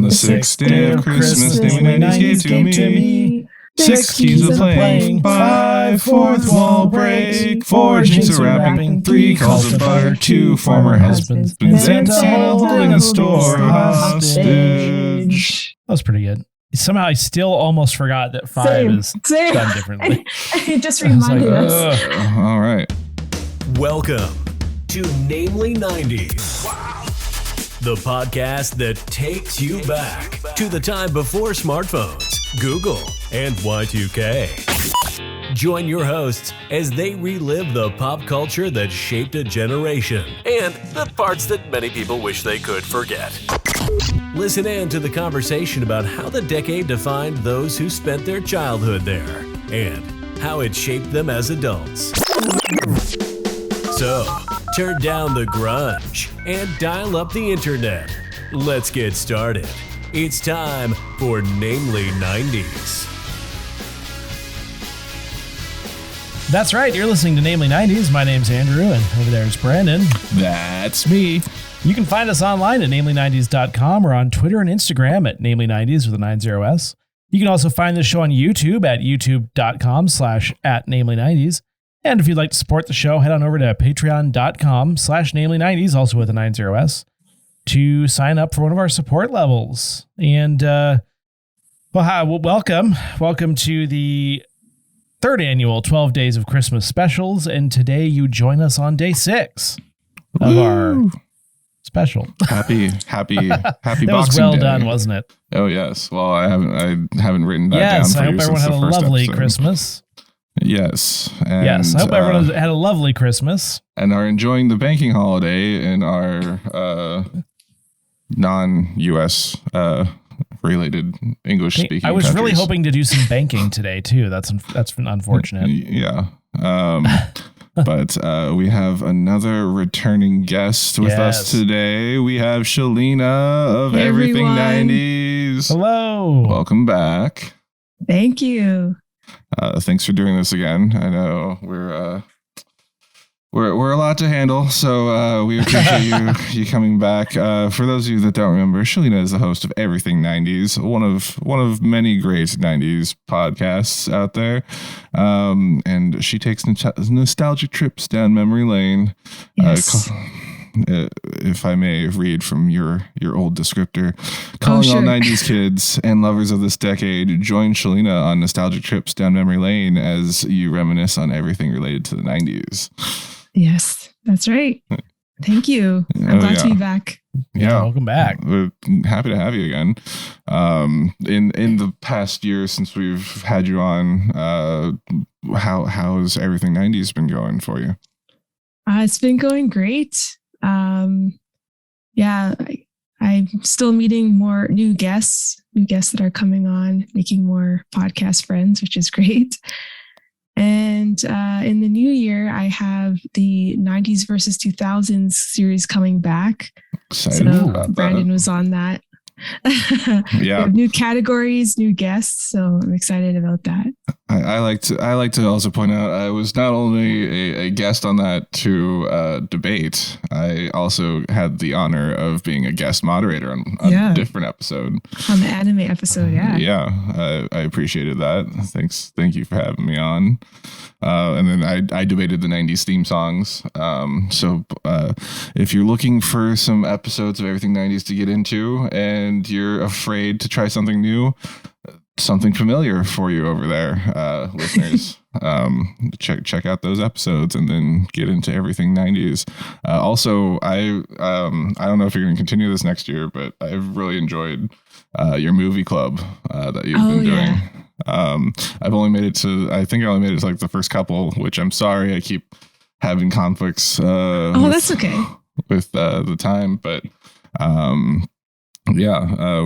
On the sixth day of Christmas, namely 90s gave to me. 6 keys of playing, 5 fourth wall break, 4 jinks of wrapping, 3 calls of butter, 2 former husbands, and Santa holding a store hostage. That was pretty good. Somehow I still almost forgot that 5 is done differently. It just reminded us. All right. Welcome to Namely 90s. The podcast that takes you back to the time before smartphones, Google, and Y2K. Join your hosts as they relive the pop culture that shaped a generation and the parts that many people wish they could forget. Listen in to the conversation about how the decade defined those who spent their childhood there and how it shaped them as adults. So, turn down the grunge and dial up the internet. Let's get started. It's time for Namely 90s. That's right. You're listening to Namely 90s. My name's Andrew, and over there is Brandon. That's me. You can find us online at namely90s.com or on Twitter and Instagram at namely90s with a 90s. You can also find this show on YouTube at youtube.com/@namely90s. And if you'd like to support the show, head on over to patreon.com/namely90s, also with a 90s, to sign up for one of our support levels. And, welcome to the third annual 12 Days of Christmas specials. And today you join us on day 6 of our special. Happy that Boxing was well Day. done, wasn't it? Oh yes. Well, I haven't written that down. Yes, for I you hope everyone since had a the first lovely episode. Christmas. Yes. Yes, I hope everyone had a lovely Christmas. And are enjoying the banking holiday in our non-US related English-speaking I was really countries. hoping to do some banking today, too. That's unfortunate. Yeah. But we have another returning guest with us today. We have Shaleena of Hey, Everything everyone. 90s. Hello. Welcome back. Thank you. Thanks for doing this again. I know we're a lot to handle, so we appreciate you coming back. For those of you that don't remember, Shaleena is the host of Everything 90s, one of many great 90s podcasts out there, and she takes nostalgic trips down memory lane. Yes. If I may read from your old descriptor, calling all 90s kids and lovers of this decade, join Shaleena on nostalgic trips down memory lane as you reminisce on everything related to the 90s. Yes, that's right. Thank you. I'm glad to be back. Yeah, welcome back. We're happy to have you again. In the past year since we've had you on, how's Everything 90s been going for you? It's been going great. I'm still meeting more new guests that are coming on, making more podcast friends, which is great. And in the new year, I have the 90s versus 2000s series coming back. Excited about Brandon that. was on that. Yeah. We have new categories, new guests, so I'm excited about that. I like to also point out I was not only a guest on that to debate, I also had the honor of being a guest moderator on a different episode. On the anime episode, Yeah, I appreciated that. Thank you for having me on. And then I debated the 90s theme songs. So if you're looking for some episodes of Everything 90s to get into and you're afraid to try something new, something familiar for you over there, listeners. Check out those episodes and then get into Everything 90s. Also, I don't know if you're going to continue this next year, but I've really enjoyed your movie club that you've been doing. Yeah. I've only made it to, I think I only made it to like the first couple, which I'm sorry, I keep having conflicts. That's okay. With the time, but we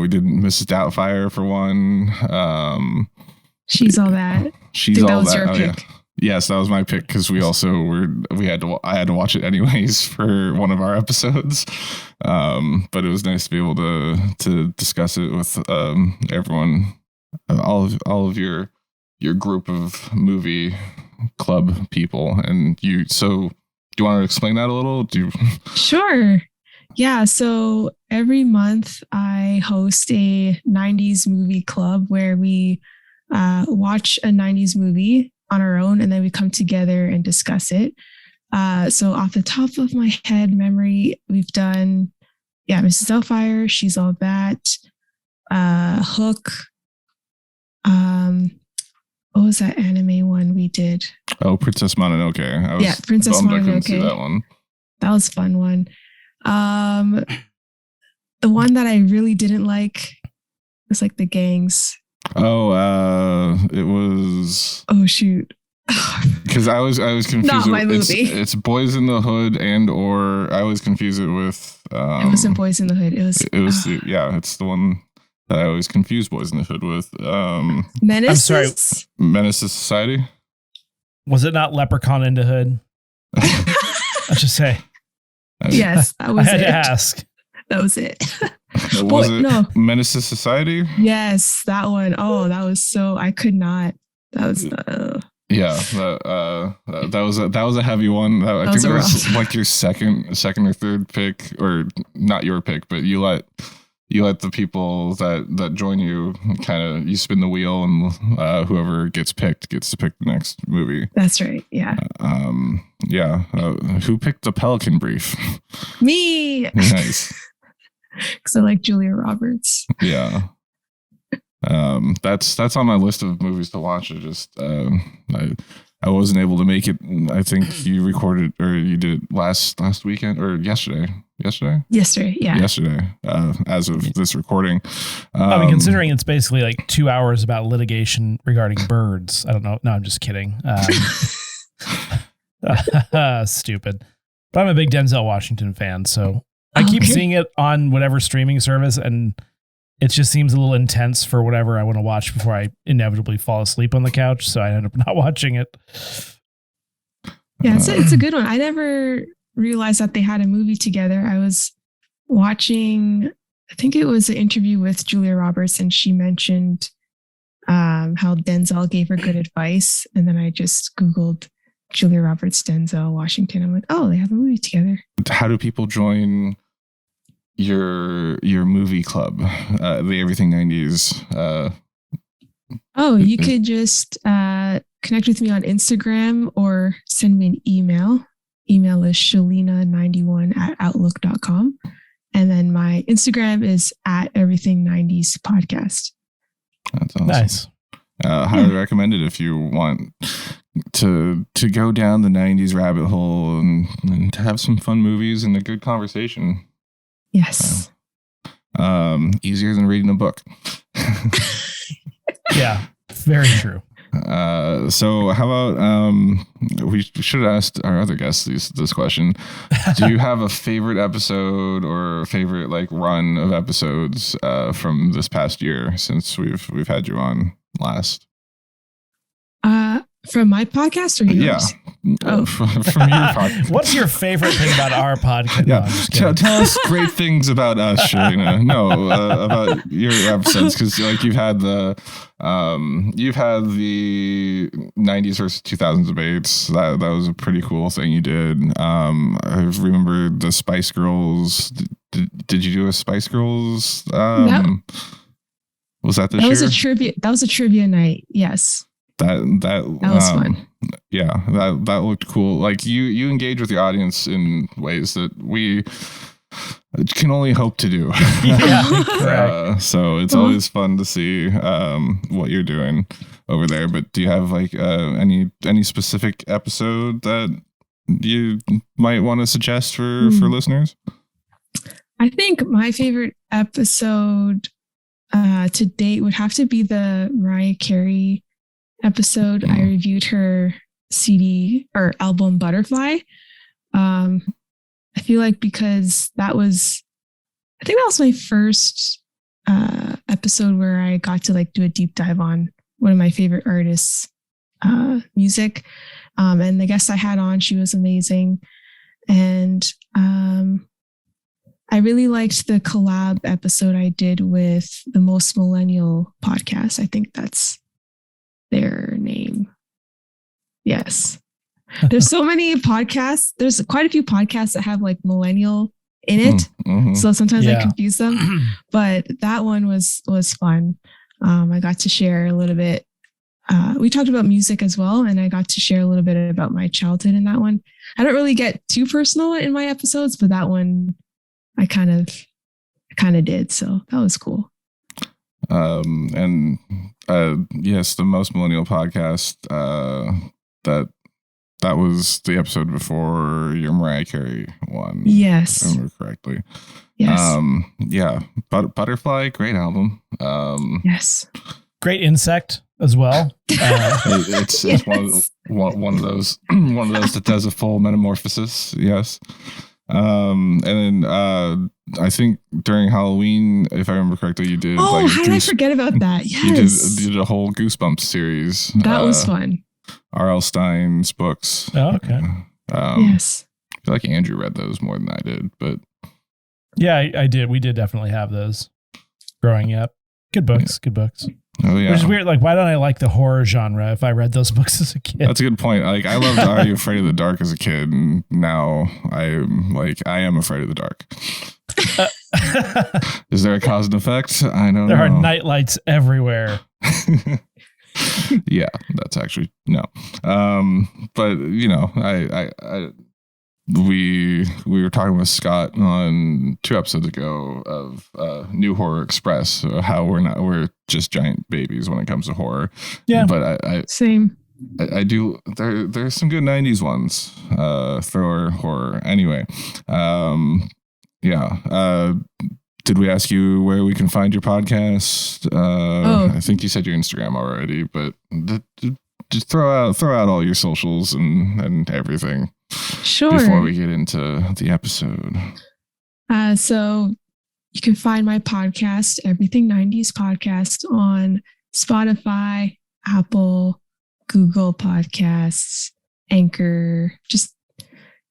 did Mrs. Doubtfire for one. She's All That. She's All All that was That. your Yeah. pick. Yes, that was my pick because I had to watch it anyways for one of our episodes. But it was nice to be able to discuss it with everyone, all of your group of movie club people, and you. So, do you want to explain that a little? Sure. Yeah, so every month I host a 90s movie club where we watch a 90s movie on our own and then we come together and discuss it. So off the top of my head, memory, we've done, Mrs. Doubtfire, She's All That, Hook. What was that anime one we did? Oh, Princess Mononoke. I was Princess bummed I couldn't see Mononoke. that one. That was a fun one. The one that I really didn't like was like the gangs. Oh, it was. Oh shoot! Because I was confused. Not my movie. It's Boys in the Hood or I always confuse it with. It wasn't Boys in the Hood. It was. It's the one that I always confuse Boys in the Hood with. Menace. I'm sorry. Menace to Society. Was it not Leprechaun in the Hood? Let's just say. Yes, that was I had it. to ask. That was it. Was it no. Menace to Society? Yes, that one. Oh, that was so. I could not. That was. Yeah, that was a heavy one. I think that was like your second or third pick, or not your pick, but you let the people that join you kind of, you spin the wheel, and whoever gets picked gets to pick the next movie. That's right. Yeah. Who picked the Pelican Brief? Me. Nice. Because I like Julia Roberts. Yeah. That's on my list of movies to watch. I wasn't able to make it. I think you recorded, or you did it last weekend or yesterday. Yesterday, yeah. Yesterday, as of this recording. I mean, considering it's basically like 2 hours about litigation regarding birds. I don't know. No, I'm just kidding. Stupid. But I'm a big Denzel Washington fan, so I keep seeing it on whatever streaming service, and it just seems a little intense for whatever I want to watch before I inevitably fall asleep on the couch. So I end up not watching it. Yeah, it's a good one. I never realized that they had a movie together. I was watching, I think it was an interview with Julia Roberts, and she mentioned how Denzel gave her good advice. And then I just Googled Julia Roberts, Denzel Washington. I'm like, oh, they have a movie together. How do people join your movie club, the Everything 90s? You could just connect with me on Instagram or send me an email. Email is Shaleena91@outlook.com. And then my Instagram is @everything90spodcast. That's awesome. Nice. Highly recommend it if you want to go down the 90s rabbit hole and to have some fun movies and a good conversation. Yes. Easier than reading a book. Yeah, very true. So how about we should have asked our other guests this question. Do you have a favorite episode or a favorite like run of episodes from this past year since we've had you on last? From my podcast or yours? Yeah. From your podcast. What's your favorite thing about our podcast? Yeah. No, tell us great things about us, Shaleena. No, about your episodes, because like you've had the 90s versus 2000s debates. That was a pretty cool thing you did. I remember the Spice Girls. Did you do a Spice Girls? No. Was that this year? That was a trivia night. Yes. That was fun. Yeah, that looked cool. Like you engage with the audience in ways that we can only hope to do. Yeah, so it's always fun to see what you're doing over there. But do you have like any specific episode that you might want to suggest for listeners? I think my favorite episode to date would have to be the Mariah Carey episode. I reviewed her CD or album Butterfly. I feel like because I think that was my first episode where I got to like do a deep dive on one of my favorite artists' music. And the guest I had on, she was amazing. And I really liked the collab episode I did with the Most Millennial podcast. I think that's their name. Yes. There's so many podcasts. There's quite a few podcasts that have like millennial in it. Mm-hmm. So sometimes Yeah. I confuse them. But that one was fun. I got to share a little bit. We talked about music as well, and I got to share a little bit about my childhood in that one. I don't really get too personal in my episodes, but that one I kind of did. So that was cool. And yes, the Most Millennial podcast, that was the episode before your Mariah Carey one. Yes. If I remember correctly. Yes. Yeah. Butterfly, great album. Yes. Great insect as well. It's Yes. one of those that does a full metamorphosis. Yes. And then I think during Halloween, if I remember correctly, you did. Oh, how did I forget about that? Yes. You did a whole Goosebumps series. That was fun. R.L. Stein's books. Oh, okay. Yes. I feel like Andrew read those more than I did, but Yeah, I did. We did definitely have those growing up. Good books. Good books. oh yeah, Which is weird. Like, why don't I like the horror genre if I read those books as a kid? that's a good point. Like, I loved Are You Afraid of the Dark as a kid, and now I am afraid of the dark. Is there a cause and effect? I don't know. There are night lights everywhere. Yeah, that's actually no. But you know, we were talking with Scott on 2 episodes ago of New Horror Express, how we're just giant babies when it comes to horror. Yeah, but Same. I do. There's some good 90s ones, thriller horror. Anyway, yeah. Did we ask you where we can find your podcast? I think you said your Instagram already, but just throw out all your socials and everything. Sure. Before we get into the episode. So you can find my podcast, Everything 90s Podcast, on Spotify, Apple, Google Podcasts, Anchor. Just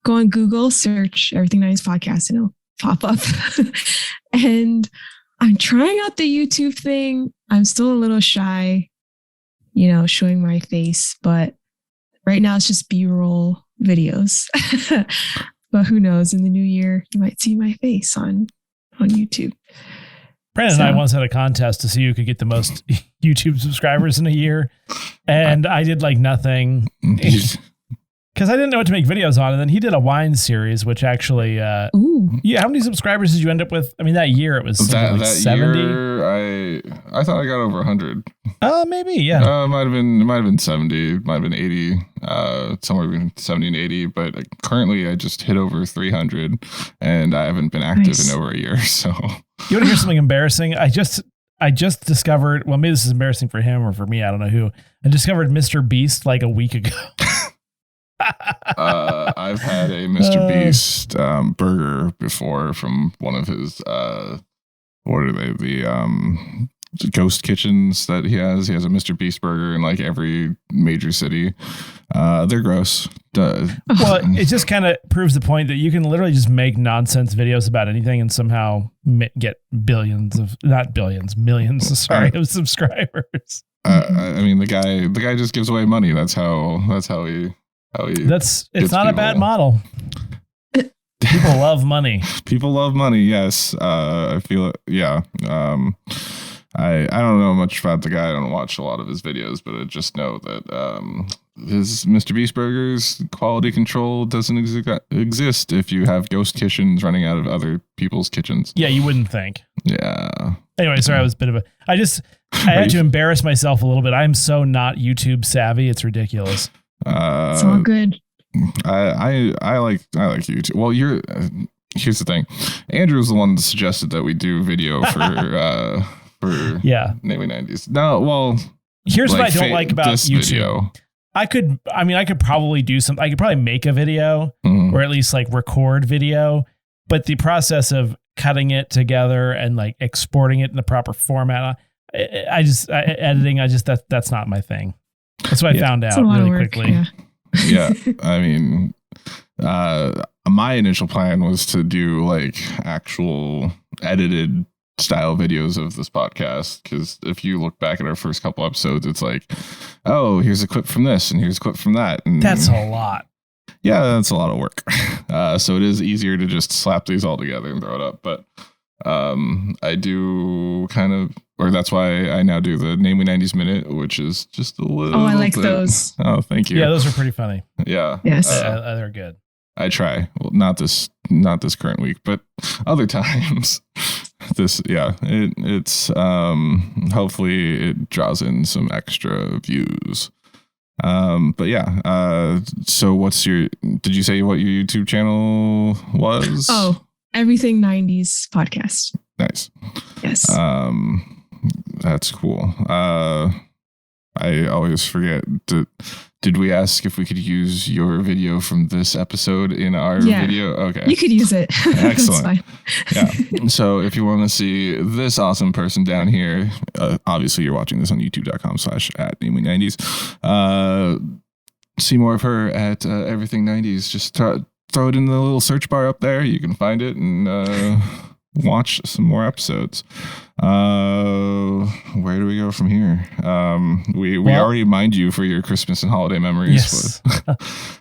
go on Google, search Everything 90s Podcast, and it'll pop up. And I'm trying out the YouTube thing. I'm still a little shy, showing my face, but right now it's just B-roll videos. But who knows, in the new year you might see my face on YouTube. Brandon and I once had a contest to see who could get the most YouTube subscribers in a year, and I did like nothing because I didn't know what to make videos on. And then he did a wine series, which actually, Ooh. Yeah. How many subscribers did you end up with? I mean, that year it was that like 70. Year, I thought I got over 100. Oh, maybe, yeah. It might have been 70, might have been 80, somewhere between 70 and 80. But currently, I just hit over 300, and I haven't been active in over a year. So, you want to hear something embarrassing? I just discovered. Well, maybe this is embarrassing for him or for me. I don't know who. I discovered Mr. Beast like a week ago. I've had a Mr. Beast burger before from one of his what are they, the ghost kitchens that he has. He has a Mr. Beast burger in like every major city. They're gross. Well, it just kind of proves the point that you can literally just make nonsense videos about anything and somehow get millions of subscribers. I mean, the guy just gives away money. That's how he. It's not a bad model. People love money. People love money. Yes. I feel it. Yeah. I don't know much about the guy. I don't watch a lot of his videos, but I just know that his Mr. Beast burgers quality control doesn't exist if you have ghost kitchens running out of other people's kitchens. Yeah, you wouldn't think. Yeah. Anyway, sorry, I was a bit of a. I had to embarrass myself a little bit. I'm so not YouTube savvy. It's ridiculous. It's all good. I like YouTube. Well, here's the thing. Andrew's the one that suggested that we do video for Namely 90s. No, well, here's what I don't like about YouTube. Video. I could probably do something. I could probably make a video or at least like record video, but the process of cutting it together and like exporting it in the proper format, editing, that's not my thing. That's what I found out really quickly. Yeah. I mean, my initial plan was to do like actual edited style videos of this podcast, because if you look back at our first couple episodes, it's like, oh, here's a clip from this and here's a clip from that. And that's a lot. Yeah, that's a lot of work. So it is easier to just slap these all together and throw it up. But I do kind of, or that's why I now do the Namely 90s Minute, which is just a little. Oh, I like those. Oh, thank you. Yeah, those are pretty funny. Yeah. Yes. They're good. I try. Well, not this current week, but other times. It's hopefully it draws in some extra views. But yeah. So did you say what your YouTube channel was? Oh, Everything 90s podcast. Nice. Yes. That's cool. I always forget. Did we ask if we could use your video from this episode in our video? Okay. You could use it. Excellent. Yeah. So if you want to see this awesome person down here, obviously you're watching this on youtube.com/@namely90s. See more of her at Everything 90s. Just throw it in the little search bar up there. You can find it and watch some more episodes. Where do we go from here? We already mined you for your Christmas and holiday memories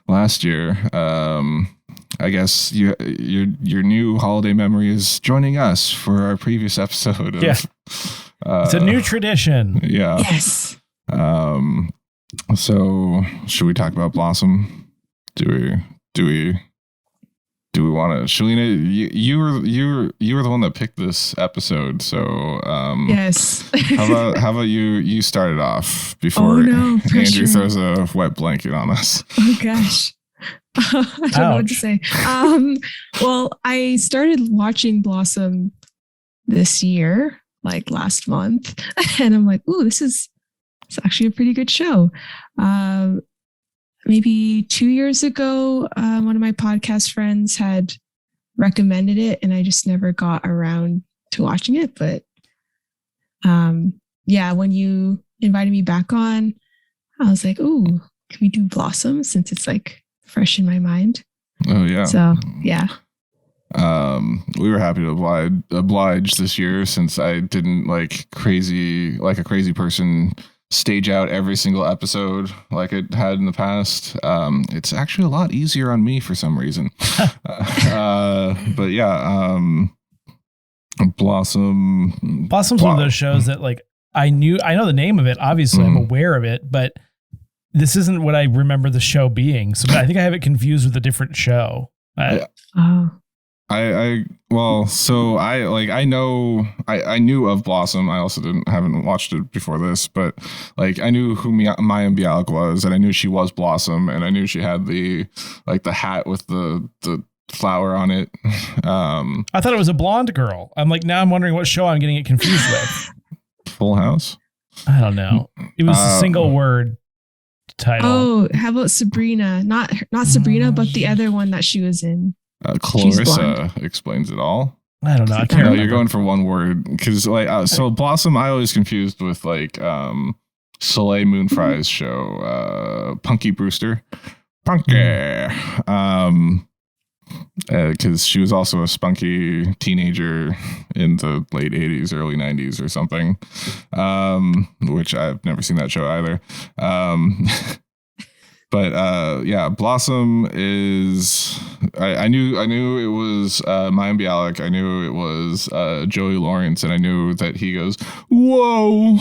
last year. I guess your new holiday memory is joining us for our previous episode of, it's a new tradition. Yeah. Yes. So should we talk about Blossom? Do we want to? Shaleena, you were the one that picked this episode, so yes. how about you start it off before Andrew throws a wet blanket on us? Oh gosh. I don't know what to say. Well, I started watching Blossom this year, like last month, and I'm like, ooh, it's actually a pretty good show. Maybe 2 years ago, one of my podcast friends had recommended it, and I just never got around to watching it. But when you invited me back on, I was like, "Ooh, can we do Blossom?" Since it's like fresh in my mind. Oh yeah. So yeah. We were happy to oblige this year, since I didn't like a crazy person stage out every single episode like it had in the past. It's actually a lot easier on me for some reason. But yeah, Blossom's one of those shows that like I know the name of it, obviously I'm aware of it, but this isn't what I remember the show being. So I think I have it confused with a different show. I knew of Blossom. I also haven't watched it before this, but like I knew who Maya Bialik was, and I knew she was Blossom, and I knew she had the hat with the flower on it. I thought it was a blonde girl. I'm wondering what show I'm getting it confused with. Full House? I don't know. It was a single word title. Oh, how about Sabrina? Not Sabrina, but the other one that she was in. Clarissa Explains It All. I don't know. I can't remember. You're going for one word, because so Blossom I always confused with like Soleil Moon Frye's show, Punky Brewster. Punky. Because she was also a spunky teenager in the late 80s, early 90s or something, which I've never seen that show either. But Blossom is. I knew it was Mayim Bialik. I knew it was Joey Lawrence, and I knew that he goes, "Whoa."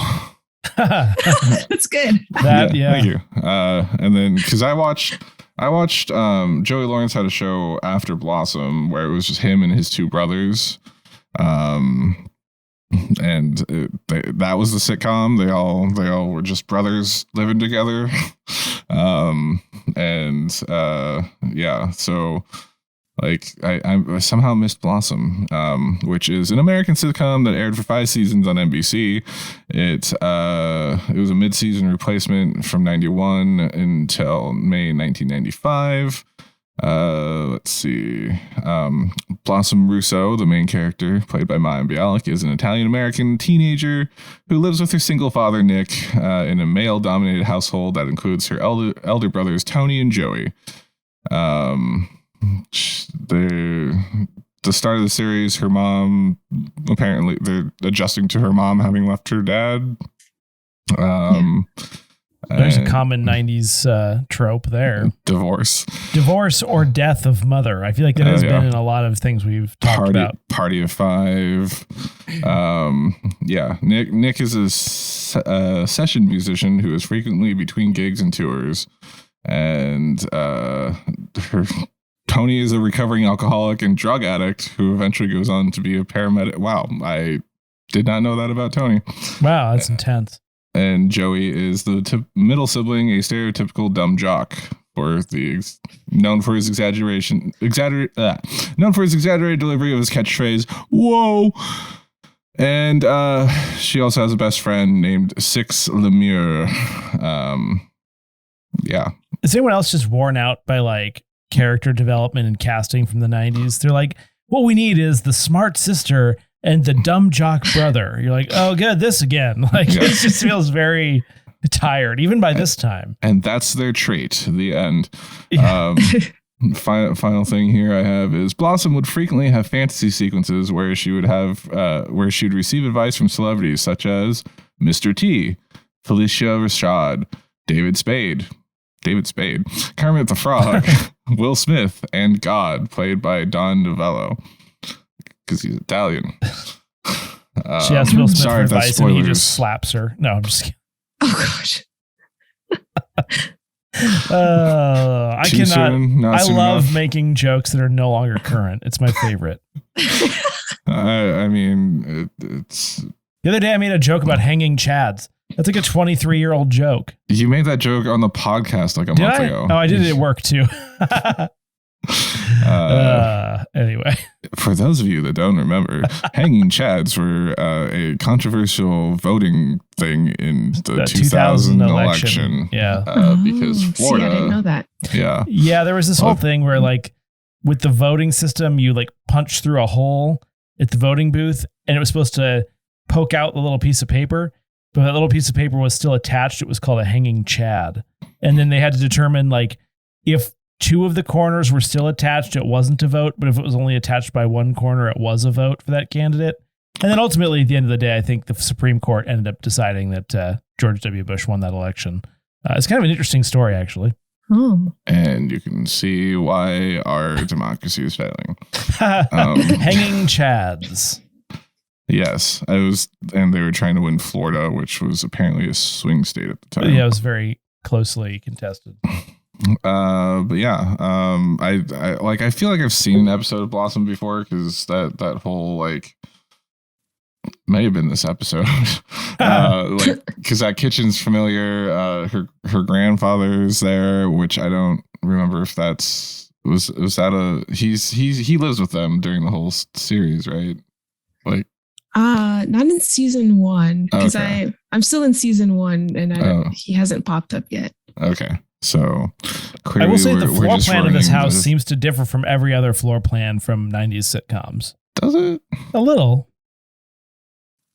That's good. Thank you. And then because I watched Joey Lawrence had a show after Blossom where it was just him and his two brothers. And that was the sitcom. They all were just brothers living together. So like I somehow missed Blossom, which is an American sitcom that aired for 5 seasons on NBC. It was a mid-season replacement from 91 until May 1995. Let's see. Blossom Rousseau, the main character, played by Mayim Bialik, is an Italian-American teenager who lives with her single father, Nick, in a male-dominated household that includes her elder brothers, Tony and Joey. The start of the series, her mom, apparently, they're adjusting to her mom having left her dad. There's a common 90s trope there. Divorce or death of mother. I feel like that has been in a lot of things we've talked about. Party of Five. Nick is a session musician who is frequently between gigs and tours. And Tony is a recovering alcoholic and drug addict who eventually goes on to be a paramedic. Wow, I did not know that about Tony. Wow, that's intense. And Joey is the middle sibling, a stereotypical dumb jock, known for his exaggerated delivery of his catchphrase, "Whoa!" And she also has a best friend named Six Lemure. Is anyone else just worn out by like character development and casting from the 90s? They're like, what we need is the smart sister and the dumb jock brother. You're like, oh, good, this again. Like, it just feels very tired, even by this time. And that's their trait. The end. Yeah. Final thing here I have is Blossom would frequently have fantasy sequences where she would receive advice from celebrities such as Mr. T, Felicia Rashad, David Spade, Kermit the Frog, Will Smith, and God, played by Don DeVello, because he's Italian. She asks Will Smith for advice and he just slaps her. No, I'm just kidding. Oh, gosh. I cannot. I love making jokes that are no longer current. It's my favorite. I mean, it's... The other day I made a joke about hanging chads. That's like a 23-year-old joke. You made that joke on the podcast like a month ago. Oh, I did it at work too. Anyway, for those of you that don't remember, hanging chads were a controversial voting thing in the 2000 election. Yeah, because Florida. See, I didn't know that. Yeah, there was this whole thing where, like, with the voting system, you like punch through a hole at the voting booth, and it was supposed to poke out the little piece of paper. But that little piece of paper was still attached. It was called a hanging chad. And then they had to determine, like, if two of the corners were still attached, it wasn't a vote. But if it was only attached by one corner, it was a vote for that candidate. And then ultimately, at the end of the day, I think the Supreme Court ended up deciding that George W. Bush won that election. It's kind of an interesting story, actually. Oh. And you can see why our democracy is failing. Hanging chads. Yes, and they were trying to win Florida, which was apparently a swing state at the time. Yeah, it was very closely contested. But yeah, I feel like I've seen an episode of Blossom before, because that whole, like, may have been this episode, like, because that kitchen's familiar. Her grandfather's there, which I don't remember if was that he lives with them during the whole series, right? Like. Not in season 1, because okay. I'm still in season 1, and he hasn't popped up yet. Okay, so I will say the floor plan of this house seems to differ from every other floor plan from 90s sitcoms. Does it? A little.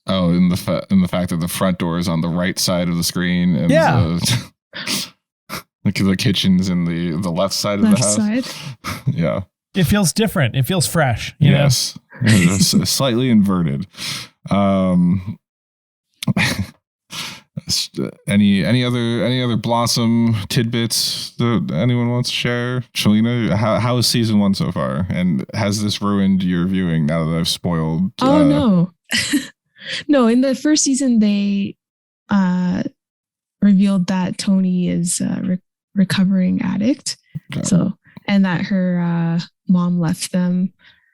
Oh, in the fact that the front door is on the right side of the screen, and the kitchen's in the left side of the house. Side. Yeah. It feels different. It feels fresh. Yes. It's slightly inverted. Any other Blossom tidbits that anyone wants to share? Shaleena, how is season 1 so far? And has this ruined your viewing now that I've spoiled? Oh, no. No, in the first season, they revealed that Tony is a recovering addict. Okay. And that her mom left them.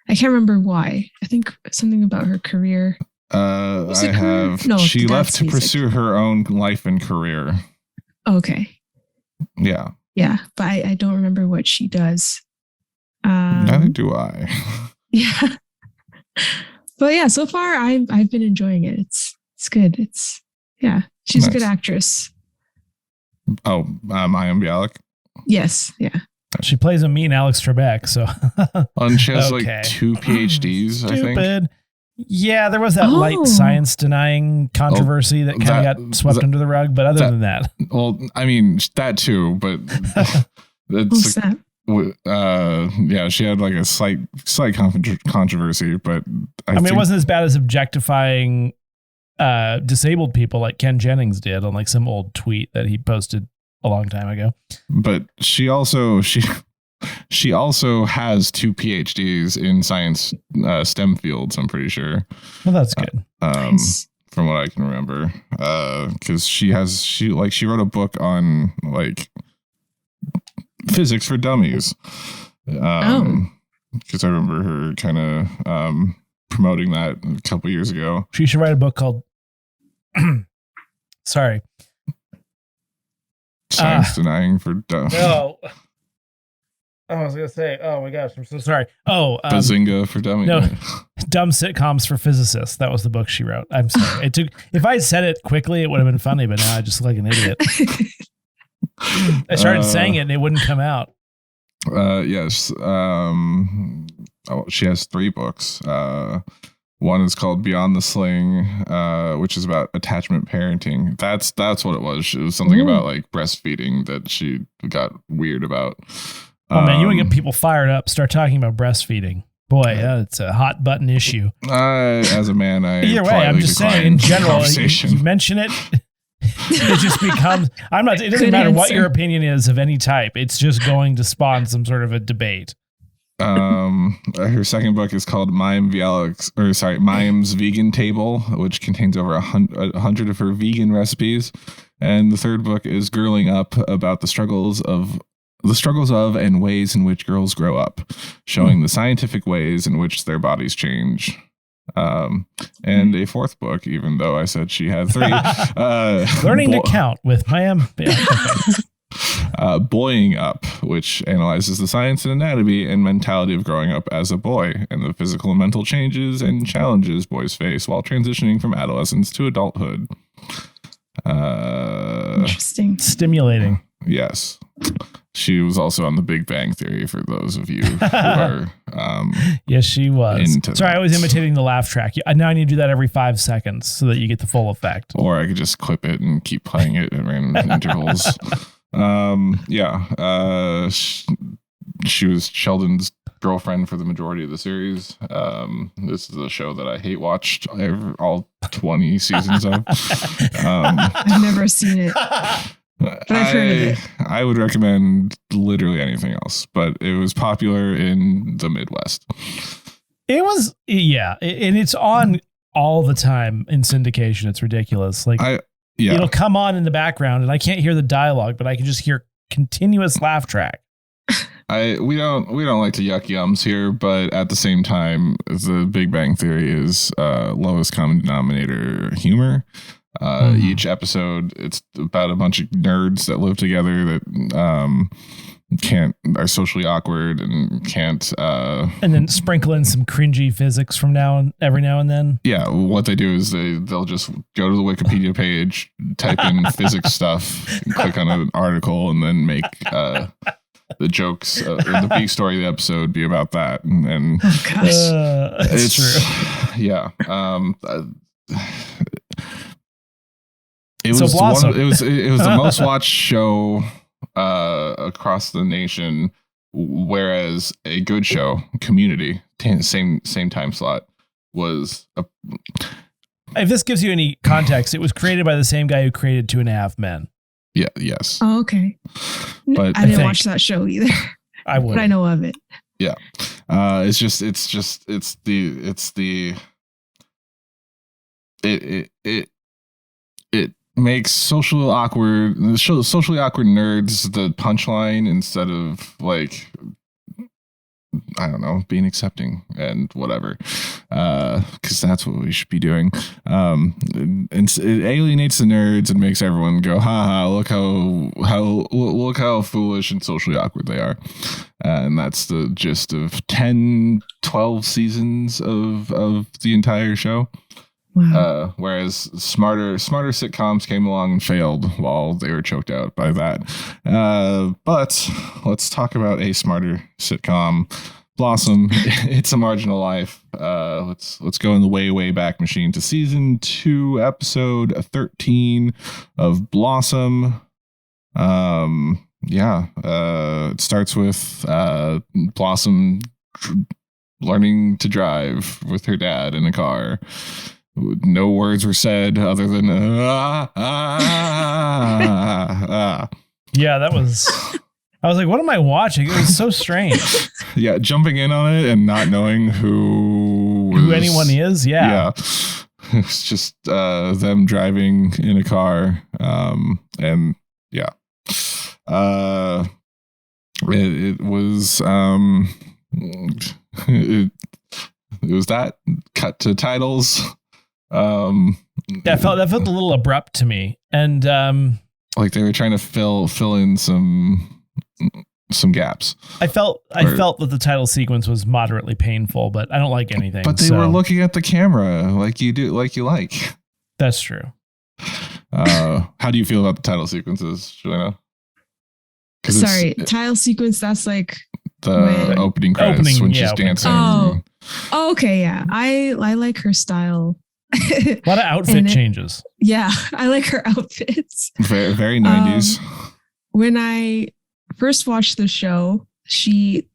I can't remember why. I think something about her career. She left to pursue her own life and career. Okay. Yeah. Yeah, but I don't remember what she does. Neither do I. Yeah. But yeah, so far I've been enjoying it. It's good. She's nice. A good actress. Oh, Mayim Bialik? Yes, yeah. She plays a mean Alex Trebek, so. And she has like 2 PhDs, I think. Yeah, there was that light science denying controversy that kind of got swept under the rug, but other than that. Well, I mean, that too, but it's yeah, she had like a slight controversy, but I mean, it wasn't as bad as objectifying disabled people like Ken Jennings did on like some old tweet that he posted a long time ago. But she also has 2 PhDs in science STEM fields, I'm pretty sure. Well, that's good. Nice. From what I can remember. Because she wrote a book on like physics for dummies. Because I remember her kind of promoting that a couple years ago. She should write a book called sorry. Science Denying for Dummies. No. I was gonna say, oh my gosh, I'm so sorry. Bazinga for Dummies. No, Dumb Sitcoms for Physicists. That was the book she wrote. I'm sorry. If I said it quickly, it would have been funny, but now I just look like an idiot. I started saying it and it wouldn't come out. Yes. She has 3 books. One is called Beyond the Sling, which is about attachment parenting. That's what it was. It was something about like breastfeeding that she got weird about. Oh man, you want to get people fired up? Start talking about breastfeeding. Boy, it's a hot button issue. As a man, either way, I'm just saying in general. You mention it, it just becomes. It doesn't matter what your opinion is of any type. It's just going to spawn some sort of a debate. Her second book is called Mime's Vegan Table, which contains over 100 of her vegan recipes. And the third book is Girling Up, about the struggles of and ways in which girls grow up, showing the scientific ways in which their bodies change. And a fourth book, even though I said she had 3. Learning to Count with Miam. Boying Up, which analyzes the science and anatomy and mentality of growing up as a boy and the physical and mental changes and challenges boys face while transitioning from adolescence to adulthood. Interesting. Stimulating. Yes. She was also on The Big Bang Theory, for those of you who are yes, she was. Sorry, that. I was imitating the laugh track. Now I need to do that every 5 seconds so that you get the full effect. Or I could just clip it and keep playing it at random intervals. She was Sheldon's girlfriend for the majority of the series. This is a show that I hate watched all 20 seasons of. I've never seen it. But I've heard of it. I would recommend literally anything else, but it was popular in the Midwest. It was, yeah, and it's on all the time in syndication. It's ridiculous. Like, it'll come on in the background, and I can't hear the dialogue, but I can just hear continuous laugh track. We don't like to yuck yums here, but at the same time, the Big Bang Theory is lowest common denominator humor. Each episode, it's about a bunch of nerds that live together that are socially awkward and can't. And then sprinkle in some cringy physics from every now and then. Yeah, what they do is they'll just go to the Wikipedia page, type in physics stuff, and click on an article, and then make the jokes or the big story of the episode be about that. And oh gosh, it's true. Yeah. It so was Blossom. it was the most watched show across the nation, whereas a good show, Community, same time slot, was if this gives you any context, it was created by the same guy who created 2.5 Men. Yeah. Yes. Oh, okay. But I didn't watch that show either. I would. But I know of it. Yeah. It makes socially awkward nerds the punchline instead of like, I don't know, being accepting and whatever, because that's what we should be doing. And it alienates the nerds and makes everyone go, ha, look how foolish and socially awkward they are. And that's the gist of 10-12 seasons of the entire show. Wow. Whereas smarter sitcoms came along and failed while they were choked out by that. But let's talk about a smarter sitcom, Blossom. It's a Marginal Life. Let's go in the way back machine to season 2, episode 13 of Blossom. It starts with Blossom learning to drive with her dad in a car. no words were said other than Yeah, that was. I was like, what am I watching? It was so strange. Yeah, jumping in on it and not knowing who anyone is. Yeah. It's just them driving in a car. And yeah. It was it was that cut to titles. Yeah, that felt a little abrupt to me. And like they were trying to fill in some gaps. I felt that the title sequence was moderately painful, but I don't like anything. But they were looking at the camera like you do, like you like. That's true. How do you feel about the title sequences, Shaleena? Sorry, title sequence. That's like the opening credits when she's dancing. Oh, okay, yeah. I like her style. A lot of outfit changes. Yeah, I like her outfits. Very, very 90s. When I first watched the show, in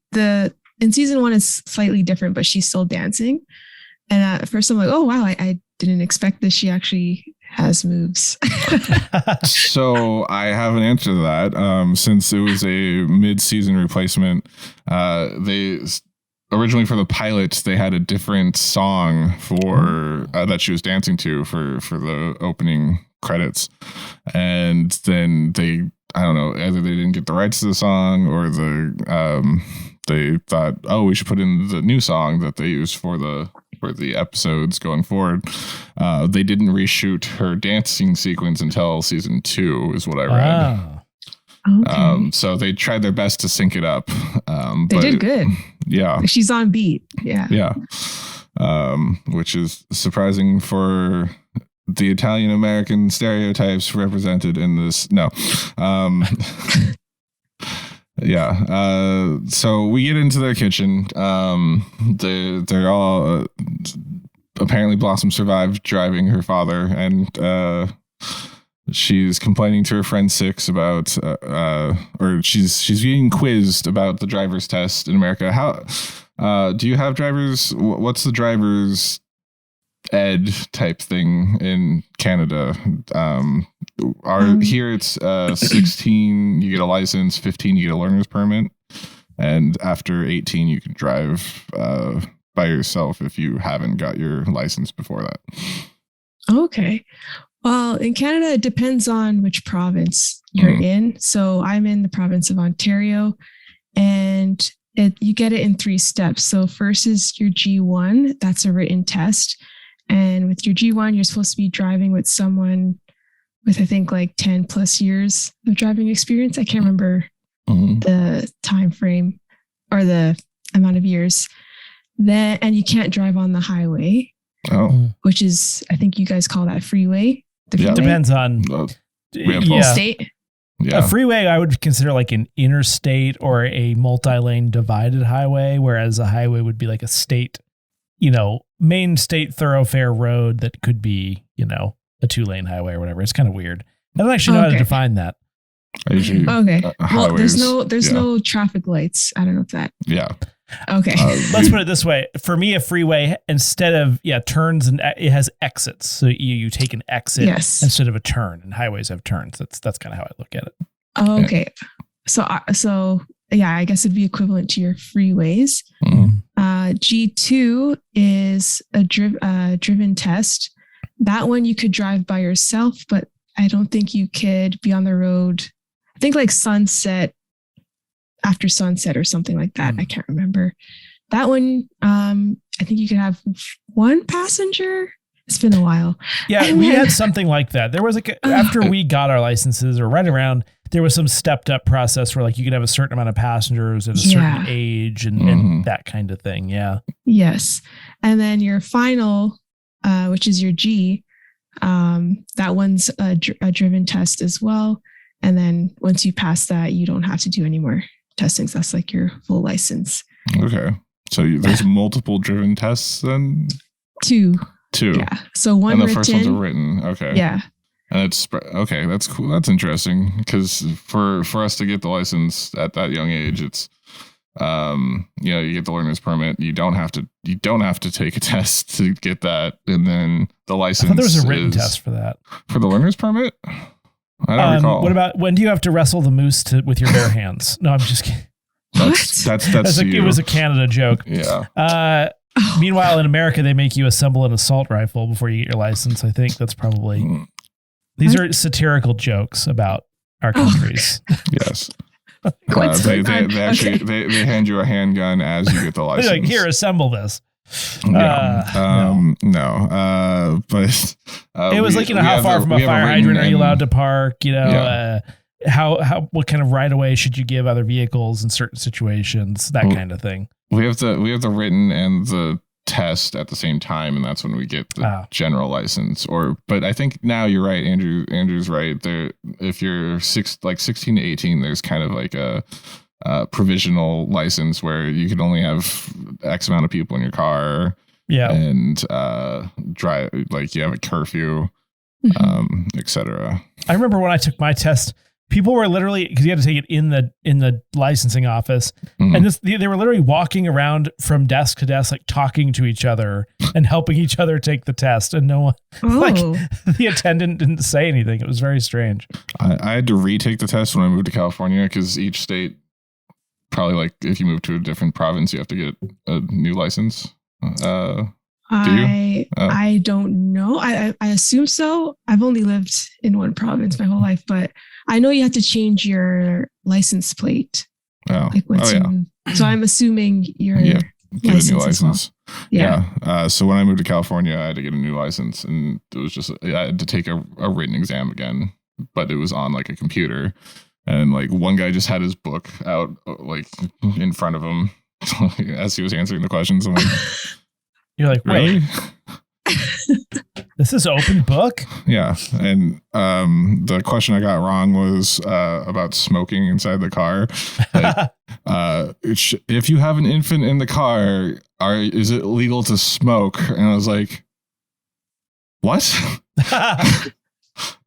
season 1 is slightly different, but she's still dancing. And at first I'm like, oh wow, I didn't expect this. She actually has moves. So I have an answer to that. Since it was a mid-season replacement, they originally for the pilots they had a different song for that she was dancing to for the opening credits, and then I don't know, either they didn't get the rights to the song or they thought, oh, we should put in the new song that they used for the episodes going forward. They didn't reshoot her dancing sequence until season 2 is what I read. Okay. So they tried their best to sync it up. They did good. Yeah. She's on beat. Yeah. Yeah. Which is surprising for the Italian American stereotypes represented in this. No. Yeah. So we get into their kitchen. They're all apparently Blossom survived driving her father, and she's complaining to her friend Six about, or she's being quizzed about the driver's test in America. How do you have drivers? What's the driver's ed type thing in Canada? Here it's 16 you get a license, 15 you get a learner's permit, and after 18 you can drive by yourself if you haven't got your license before that. Okay. Well, in Canada it depends on which province you're in. So I'm in the province of Ontario, and you get it in 3 steps. So first is your G1, that's a written test. And with your G1, you're supposed to be driving with someone with, I think, like 10 plus years of driving experience. I can't remember the time frame or the amount of years. And you can't drive on the highway, which is, I think you guys call that freeway. It depends on state. Yeah. A freeway I would consider like an interstate or a multi-lane divided highway, whereas a highway would be like a state, main state thoroughfare road that could be, a 2-lane highway or whatever. It's kind of weird. I don't actually know how to define that. Okay. Well, there's no traffic lights. I don't know if that. Yeah. Okay. Let's put it this way. For me, a freeway, instead of turns, and it has exits. So you take an exit instead of a turn, and highways have turns. That's kind of how I look at it. Oh, okay. So yeah, I guess it'd be equivalent to your freeways. G2 is a driven test. That one you could drive by yourself, but I don't think you could be on the road. I think like after sunset or something like that. I can't remember. That one, I think you could have 1 passenger. It's been a while. Yeah, we had something like that. There was after we got our licenses, or right around, there was some stepped up process where like you could have a certain amount of passengers at a certain age and that kind of thing. Yeah. Yes. And then your final, which is your G, that one's a driven test as well. And then once you pass that, you don't have to do any more testing. So that's like your full license. Okay. So there's multiple driven tests then? 2. Yeah. So one and the written. First one's a written. Okay. Yeah. And it's okay. That's cool. That's interesting because for us to get the license at that young age, it's you get the learner's permit. You don't have to take a test to get that, and then the license. I thought there was a written test for that. For the learner's permit? I don't recall. What about when do you have to wrestle the moose with your bare hands? No, I'm just kidding. It was a Canada joke. Yeah. Meanwhile, in America, they make you assemble an assault rifle before you get your license. I think that's probably. These are satirical jokes about our countries. Yes. They hand you a handgun as you get the license. They're like, here, assemble this. No. But it was like, how far from a fire hydrant are you allowed to park? What kind of right of way should you give other vehicles in certain situations? That kind of thing. We have the written and the test at the same time, and that's when we get the general license. But I think now you're right, Andrew's right. There, if you're 16 to 18, there's kind of like a provisional license where you can only have X amount of people in your car. Yeah, and drive, like you have a curfew, etc. I remember when I took my test, people were literally, because you had to take it in the licensing office, and they were literally walking around from desk to desk, like talking to each other and helping each other take the test, and no one, like the attendant didn't say anything. It was very strange. I had to retake the test when I moved to California because each state, probably like if you move to a different province, you have to get a new license. I don't know. I assume so. I've only lived in one province my whole life, but I know you have to change your license plate. Oh, So I'm assuming you're get a new license. Well. Yeah. So when I moved to California, I had to get a new license, and it was just I had to take a written exam again, but it was on like a computer, and like one guy just had his book out like in front of him as he was answering the questions. I'm like, you're like, wait, really? This is open book? Yeah. And the question I got wrong was about smoking inside the car. Like, if you have an infant in the car, is it legal to smoke? And I was like, what?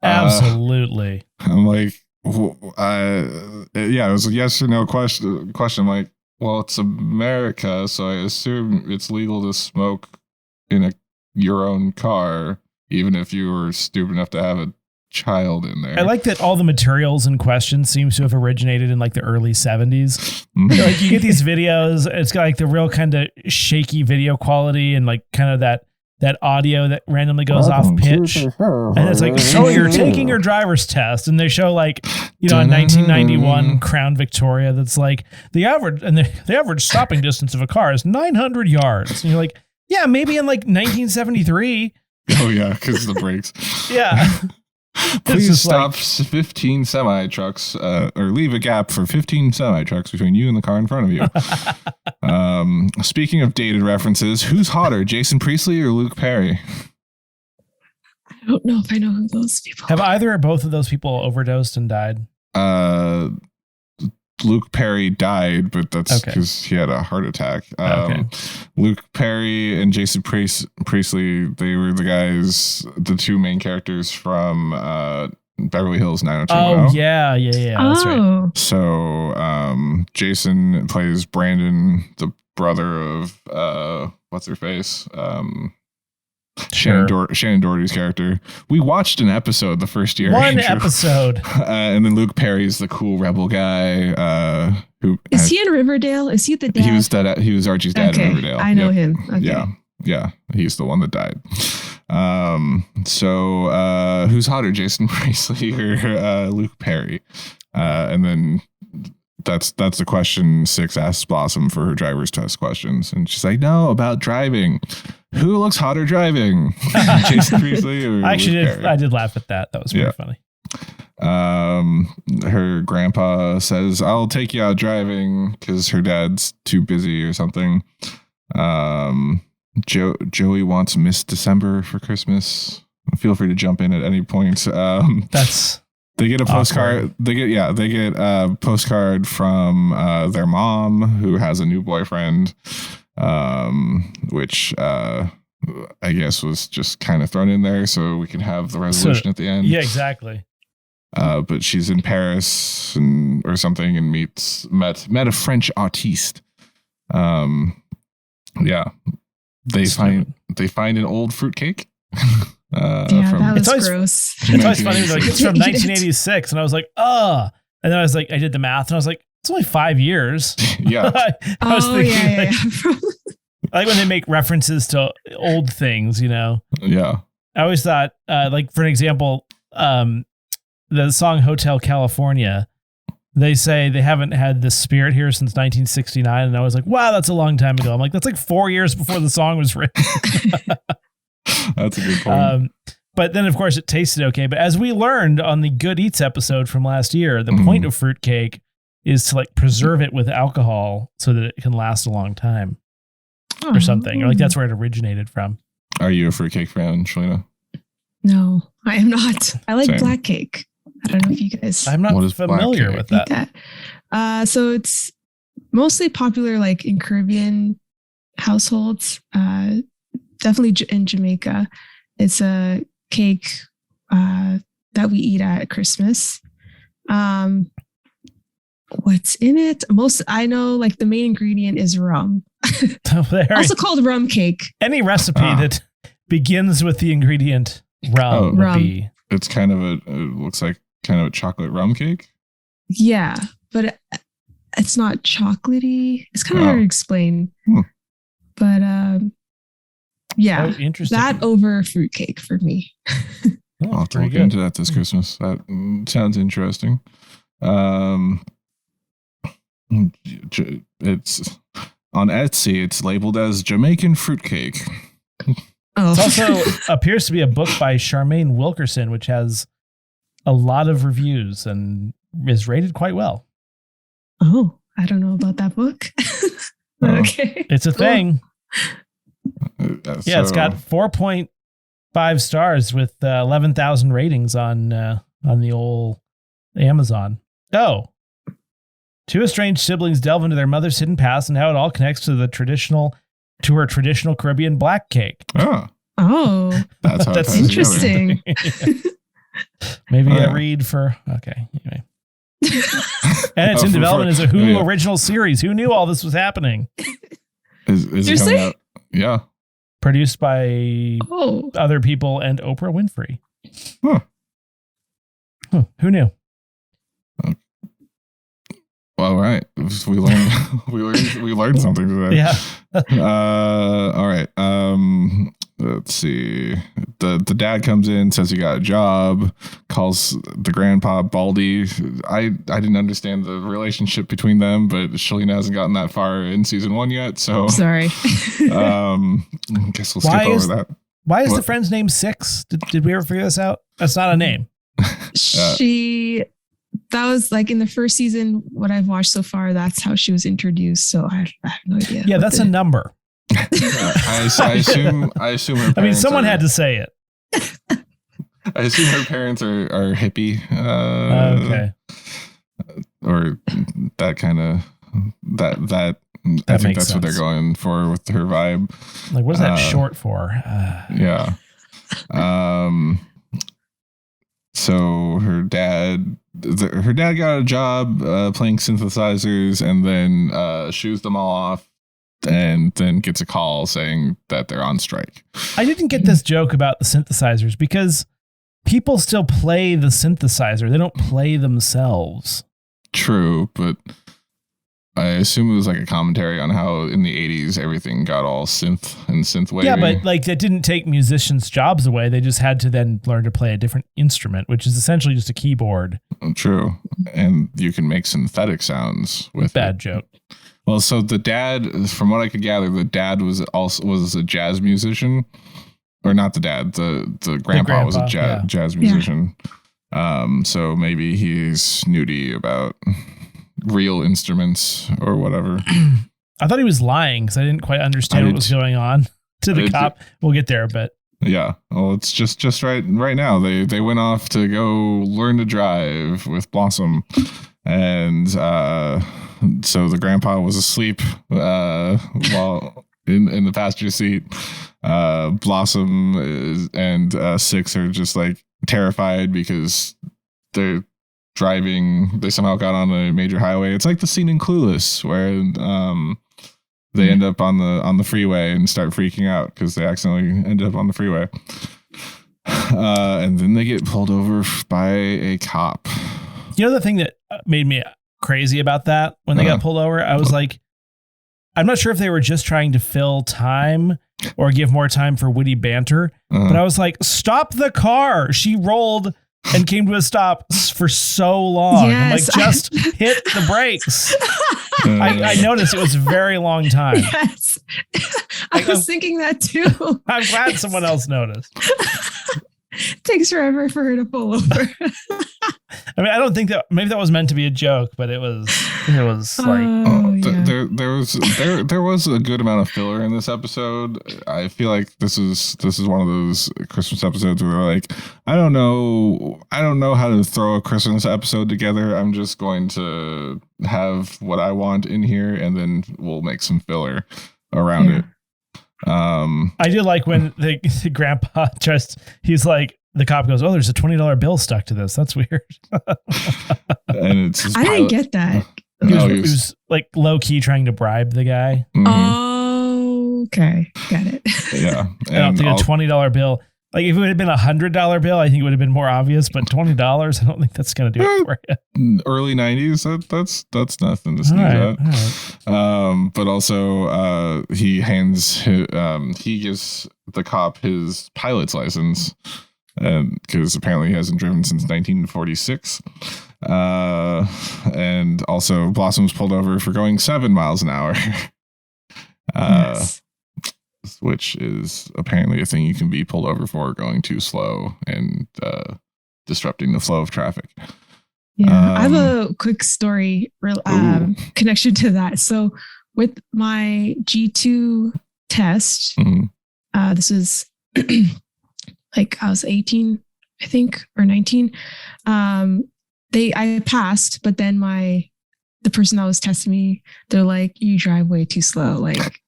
Absolutely. I'm like, it was a yes or no question. I'm like, well, it's America, so I assume it's legal to smoke in your own car, even if you were stupid enough to have a child in there. I like that all the materials in question seems to have originated in like the early 70s. Like you get these videos, it's got like the real kind of shaky video quality and like kind of that audio that randomly goes off pitch. And it's like, so you're taking your driver's test, and they show like, a 1991 Crown Victoria that's like the average stopping distance of a car is 900 yards. And you're like, yeah, maybe in like 1973. Oh yeah, because of the brakes. Yeah. Please stop 15 semi trucks, or leave a gap for 15 semi trucks between you and the car in front of you. Speaking of dated references, who's hotter, Jason Priestley or Luke Perry? I don't know if I know who those people have. Either or both of those people overdosed and died? Luke Perry died, but that's because he had a heart attack. Luke Perry and Jason Priestley, they were the two main characters from Beverly Hills 90210. Oh, yeah. That's right. So Jason plays Brandon, the brother of what's her face? Shannon Doherty's character. We watched an episode the first year. One episode. And then Luke Perry's the cool rebel guy. Who is he in Riverdale? Is he the dad? He was Archie's dad in Riverdale. I know him. Okay. Yeah. He's the one that died. So who's hotter, Jason Priestley or Luke Perry? And then that's the question 6 asks Blossom for her driver's test questions, and she's like, no, about driving. Who looks hotter driving? Jason Priestley or I did laugh at that. That was pretty funny. Her grandpa says, I'll take you out driving because her dad's too busy or something. Joey wants Miss December for Christmas. Feel free to jump in at any point. They get a postcard. They get a postcard from their mom, who has a new boyfriend, which I guess was just kind of thrown in there so we can have the resolution at the end. Yeah, exactly. but she's in Paris or something and met a French artiste. Yeah, they find an old fruitcake. That was gross. It's always funny. Like, it's from 1986, and I was like, and then I was like, I did the math, and I was like, it's only 5 years. Yeah. I was thinking, I like when they make references to old things, Yeah. I always thought, like, for an example, the song Hotel California, they say they haven't had this spirit here since 1969. And I was like, wow, that's a long time ago. I'm like, that's like 4 years before the song was written. That's a good point. But then, of course, it tasted okay. But as we learned on the Good Eats episode from last year, the point of fruitcake is to like preserve it with alcohol so that it can last a long time or something. Or like that's where it originated from. Are you a fruitcake fan, Shaleena? No, I am not. I like Same. black cake. I don't know if you guys. I'm not familiar with that. So it's mostly popular like in Caribbean households. Definitely in Jamaica. It's a cake that we eat at Christmas. What's in it? I know like the main ingredient is rum. Also called rum cake. Any recipe that begins with the ingredient rum would be. It's kind of it looks like kind of a chocolate rum cake. Yeah, but it's not chocolatey. It's kind of hard to explain. But yeah, interesting. That over fruitcake for me. I'll have to look into that this Christmas. That sounds interesting. It's on Etsy. It's labeled as Jamaican fruitcake. It also appears to be a book by Charmaine Wilkerson, which has a lot of reviews and is rated quite well. Oh, I don't know about that book. Okay. It's a thing. Yeah, it's got 4.5 stars with 11,000 ratings on the old Amazon. Oh. Two estranged siblings delve into their mother's hidden past and how it all connects to her traditional Caribbean black cake. Oh, that's interesting. Maybe a read for anyway. And it's in development as a Hulu original series. Who knew all this was happening? Is it coming out? Yeah. Produced by other people and Oprah Winfrey. Who knew? All right, we learned something today. Yeah. All right. Let's see. The dad comes in, says he got a job, calls the grandpa Baldy. I didn't understand the relationship between them, but Shaleena hasn't gotten that far in season 1 yet. So sorry. I guess we'll skip over that. Why is the friend's name Six? Did we ever figure this out? That's not a name. That was like in the first season, what I've watched so far, that's how she was introduced. So I have no idea. Yeah, that's a number. I assume her parents someone had to say it. I assume her parents are hippie. Okay. Or that kind of that I think that's sense. What they're going for with her vibe. Like, what is that short for? Yeah. So her dad got a job playing synthesizers and then shoos them all off and then gets a call saying that they're on strike. I didn't get this joke about the synthesizers because people still play the synthesizer. They don't play themselves. True, but I assume it was like a commentary on how in the 80s everything got all synth and synth wavy. Yeah, but like that didn't take musicians' jobs away. They just had to then learn to play a different instrument, which is essentially just a keyboard. True. And you can make synthetic sounds with Bad joke. Well, so the dad, from what I could gather, the dad was a jazz musician. Or not the dad, the grandpa was a jazz musician. Yeah. So maybe he's snooty about real instruments or whatever. I thought he was lying because I didn't quite understand what was going on to the cop. We'll get there, but yeah. Well, it's just right now. They went off to go learn to drive with Blossom, and so the grandpa was asleep while in the passenger seat. Blossom and Six are just like terrified because they're driving. They somehow got on a major highway. It's like the scene in Clueless where they end up on the freeway and start freaking out because they accidentally ended up on the freeway. And then they get pulled over by a cop. You know the thing that made me crazy about that when they got pulled over? I was like, I'm not sure if they were just trying to fill time or give more time for witty banter, but I was like, stop the car. She rolled and came to a stop for so long. Yes, I'm like, just hit the brakes. I noticed it was a very long time. Yes. I was thinking that too. I'm glad someone else noticed. It takes forever for her to pull over. I mean, I don't think that maybe that was meant to be a joke, but it was like there was a good amount of filler in this episode. I feel like this is one of those Christmas episodes where they're like, I don't know how to throw a Christmas episode together. I'm just going to have what I want in here, and then we'll make some filler around it. I do like when the grandpa he's like, the cop goes, oh, there's a $20 bill stuck to this. That's weird. And it's I didn't get that. He was like low key trying to bribe the guy. Mm-hmm. Oh, okay. Got it. Yeah. I don't think a $20 bill. Like if it would have been $100 bill, I think it would have been more obvious, but $20, I don't think that's going to do it for you. Early 90s, that's nothing to sneeze at. Right. But also he gives the cop his pilot's license because apparently he hasn't driven since 1946. And also Blossom's pulled over for going 7 miles an hour. Yes. Which is apparently a thing you can be pulled over for, going too slow and disrupting the flow of traffic. Yeah, I have a quick story connection to that. So with my G2 test, this was like I was 18, I think, or 19. I passed, but then the person that was testing me, they're like, you drive way too slow. Like,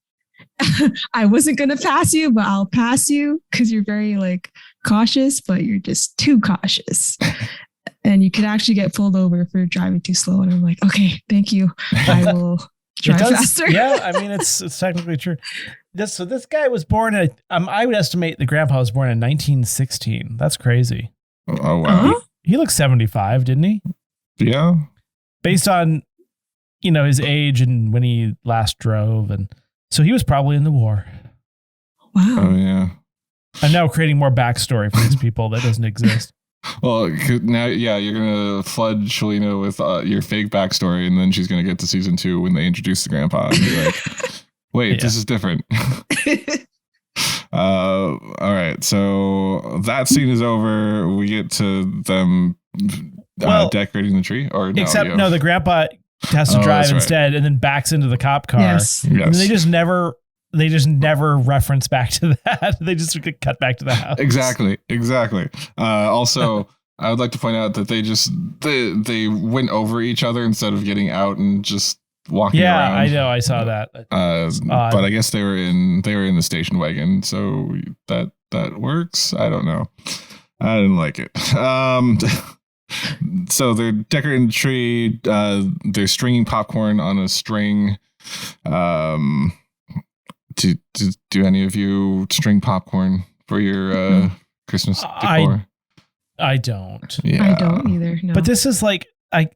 I wasn't going to pass you, but I'll pass you because you're very like cautious, but you're just too cautious. And you could actually get pulled over for driving too slow. And I'm like, okay, thank you. I will drive faster. Yeah, I mean, it's technically true. So this guy was born I would estimate the grandpa was born in 1916. That's crazy. Oh, wow. He looks 75, didn't he? Yeah. Based on, his age and when he last drove. And so he was probably in the war. Wow. Oh, yeah. I'm now creating more backstory for these people that doesn't exist. Well, now, yeah, you're going to flood Shaleena with your fake backstory, and then she's going to get to season 2 when they introduce the grandpa and be like, wait, this is different. All right. So that scene is over. We get to them decorating the tree. No, the grandpa has to drive instead and then backs into the cop car. Yes. And they just never reference back to that. They just cut back to the house. Exactly. Also, I would like to point out that they went over each other instead of getting out and just walking around. Yeah, I know. I saw that. But I guess they were in the station wagon, so that works. I don't know. I didn't like it. So they're decorating the tree. They're stringing popcorn on a string. Do any of you string popcorn for your Christmas decor? I don't. Yeah. I don't either. No. But this is like I'm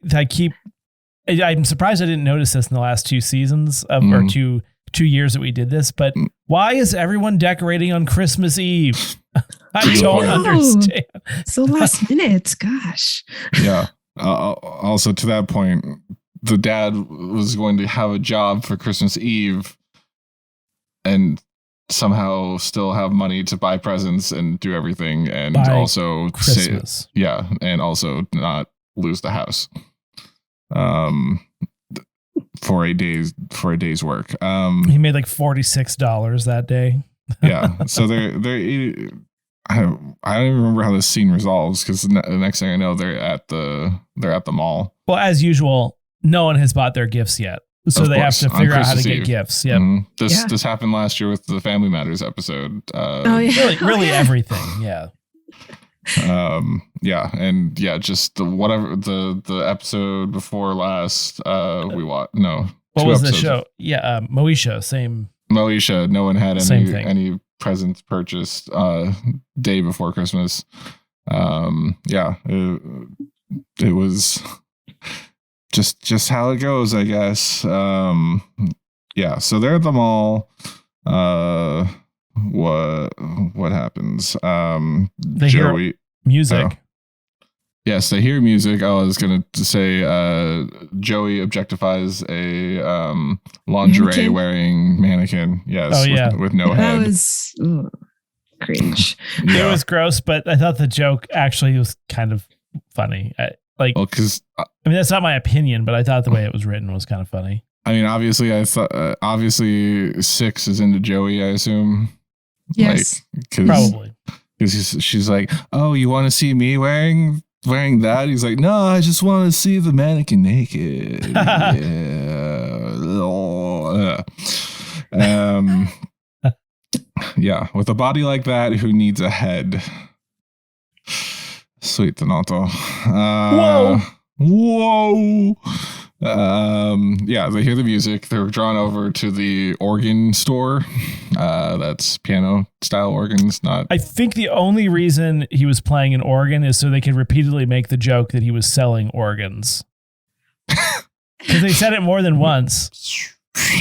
surprised I didn't notice this in the last 2 seasons or 2 years that we did this. But why is everyone decorating on Christmas Eve? I don't understand. So last minute, gosh. Yeah. Also, to that point, the dad was going to have a job for Christmas Eve and somehow still have money to buy presents and do everything, and also Christmas. And also not lose the house for a day's work. He made like $46 that day. Yeah, so they're I don't even remember how this scene resolves, because the next thing I know, they're at the mall. Well, as usual, no one has bought their gifts yet. So they have to figure out how to get gifts. Yep. Mm-hmm. This happened last year with the Family Matters episode. Really everything. Yeah. Just the episode before last we watched. No, what was the show? Yeah, Moesha, same. Moesha, no one had any presents purchased day before Christmas. It was just how it goes, I guess. So they're at the mall. What happens? They Joey hear music. Yes, they hear music. I was gonna say Joey objectifies a lingerie wearing mannequin. Yes, with no head. That was cringe. It was gross, but I thought the joke actually was kind of funny. Because that's not my opinion, but I thought the way it was written was kind of funny. I mean, obviously, obviously Six is into Joey, I assume. Yes, probably. Because she's like, "Oh, you want to see me wearing that?" He's like, "No, I just want to see the mannequin naked." With a body like that, who needs a head? Sweet Donato. Whoa. They hear the music. They're drawn over to the organ store. That's piano style organs. I think the only reason he was playing an organ is so they could repeatedly make the joke that he was selling organs. Because they said it more than once.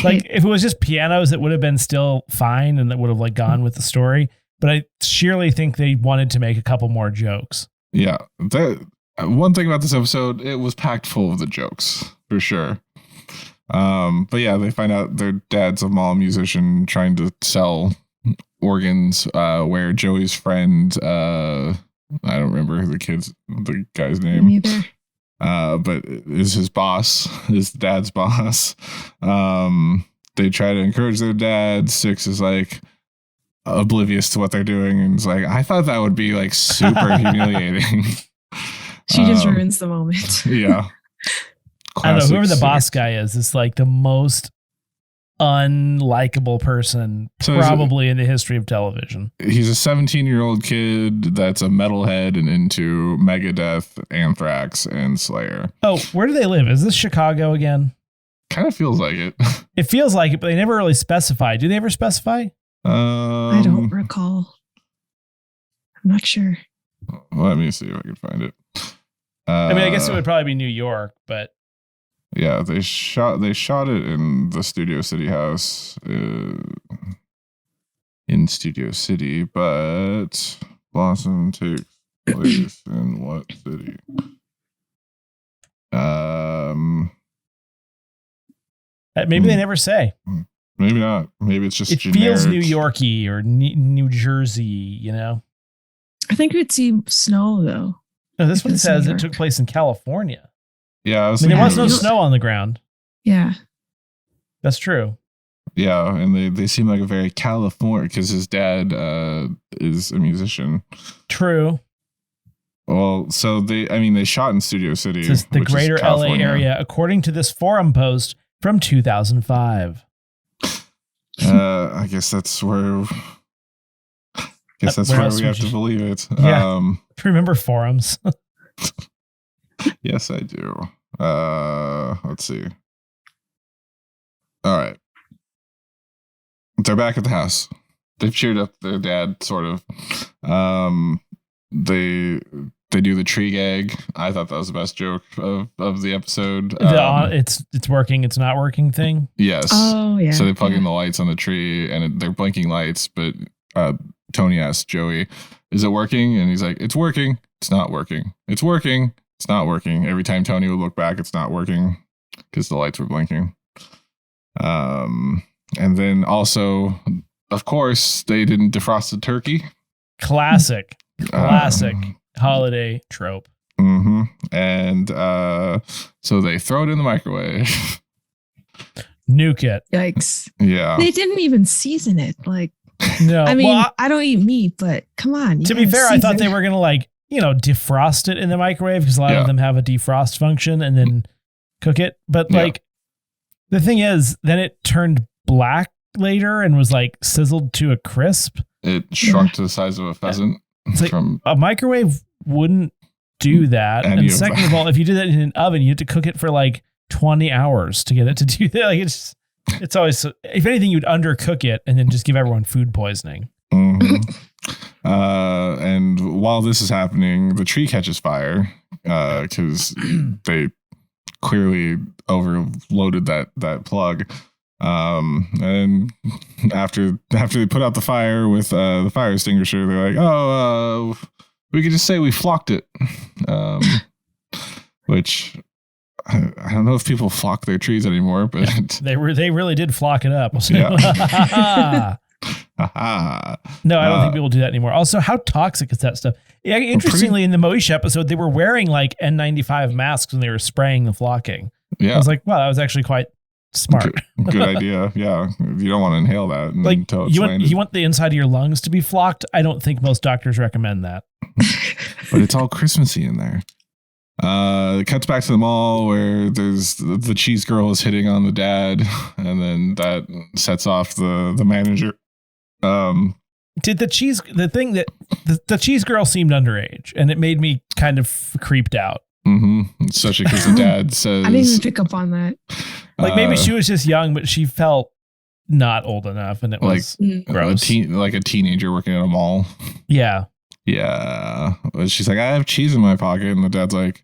Like if it was just pianos, it would have been still fine and it would have gone with the story. But I surely think they wanted to make a couple more jokes. Yeah, one thing about this episode, it was packed full of the jokes for sure. They find out their dad's a mall musician trying to sell organs. Where Joey's friend, I don't remember the guy's name. Me either. But is his boss, his dad's boss. They try to encourage their dad. Six is oblivious to what they're doing, and is I thought that would be super humiliating. She just ruins the moment. Yeah. I don't know. Whoever the boss guy is the most unlikable person probably in the history of television. He's a 17-year-old kid that's a metalhead and into Megadeth, Anthrax, and Slayer. Oh, where do they live? Is this Chicago again? Kind of feels like it. It feels like it, but they never really specify. Do they ever specify? I don't recall. I'm not sure. Let me see if I can find it. I guess it would probably be New York, but yeah, they shot it in the Studio City house in Studio City, but Blossom takes place in what city? Maybe they never say. Maybe not. Maybe it's just it generic. Feels New Yorky or New Jersey, I think we'd see snow though. No, this one says it took place in California. Yeah, there was no snow on the ground. Yeah, that's true. Yeah, and they seem like a very California because his dad is a musician. True. Well, so they shot in Studio City. This is the greater LA area, according to this forum post from 2005. I guess that's where. Where we have to believe it. Yeah. Remember forums? Yes, I do. Let's see. All right. They're back at the house. They've cheered up their dad, sort of. They do the tree gag. I thought that was the best joke of the episode. It's working, it's not working thing? Yes. Oh, yeah. So they plug in the lights on the tree, and they're blinking lights, but Tony asks Joey, "Is it working?" And he's like, "It's working. It's not working. It's working. It's not working." Every time Tony would look back, it's not working because the lights were blinking. And then also, of course, they didn't defrost the turkey. Classic holiday trope. Mm-hmm. And so they throw it in the microwave. Nuke it. Yikes. Yeah. They didn't even season it. No. I mean, I don't eat meat, but come on. To be fair, I thought they were going to defrost it in the microwave because a lot of them have a defrost function and then cook it. But the thing is, then it turned black later and was sizzled to a crisp. It shrunk to the size of a pheasant. It's like from a microwave wouldn't do that. Any And of second that. of all, if you did that in an oven, you had to cook it for like 20 hours to get it to do that. Like it's always, if anything, you'd undercook it and then just give everyone food poisoning. Mhm. And while this is happening, the tree catches fire because they clearly overloaded that plug. And after they put out the fire with the fire extinguisher, they're like, "Oh, we could just say we flocked it," which I don't know if people flock their trees anymore, but They really did flock it up. Yeah. No, I don't think people do that anymore. Also, how toxic is that stuff? Yeah, interestingly, in the Moish episode, they were wearing like N95 masks when they were spraying the flocking. Yeah, I was like, wow, that was actually quite smart. Good idea. Yeah, you don't want to inhale that. And Like until it's you want the inside of your lungs to be flocked. I don't think most doctors recommend that. But it's all Christmassy in there. It cuts back to the mall where there's the cheese girl is hitting on the dad, and then that sets off the manager. Did the cheese girl seemed underage, and it made me kind of creeped out. Especially because the dad says, I didn't even pick up on that. Like maybe she was just young, but she felt not old enough, and it was gross. like a teenager working at a mall. Yeah. Yeah. She's like, I have cheese in my pocket. And the dad's like,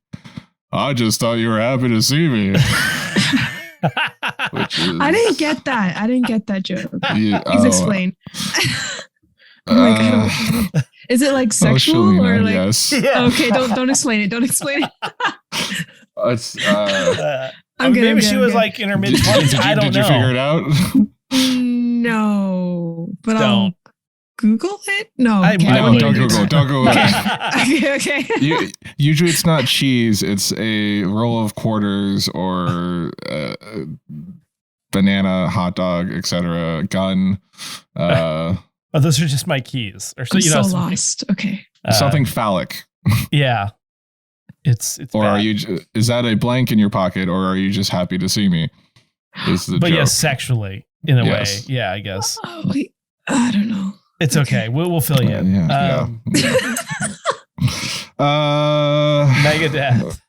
I just thought you were happy to see me. Which is, I didn't get that. I didn't get that joke. Please oh, explain. Is it like sexual Shaleena, or like? yes. Okay, don't explain it. Don't explain it. It's, maybe she was like in her mid 20s. I don't know. Did you figure it out? No, but Don't. I'll Google it. No, I okay, might don't don't need to do Google. that. Don't Google. Okay. Usually it's not cheese. It's a roll of quarters or banana, hot dog, etc. Gun. Oh, those are just my keys. Or so I'm you know, so lost. Okay. Something phallic. Yeah. It's Or bad. are you? Is that a blank in your pocket, or are you just happy to see me? Is the But joke. yes, sexually in a Yes. way. Yeah, I guess. Oh, wait. I don't know. It's okay. We'll fill you in. Yeah. Megadeth.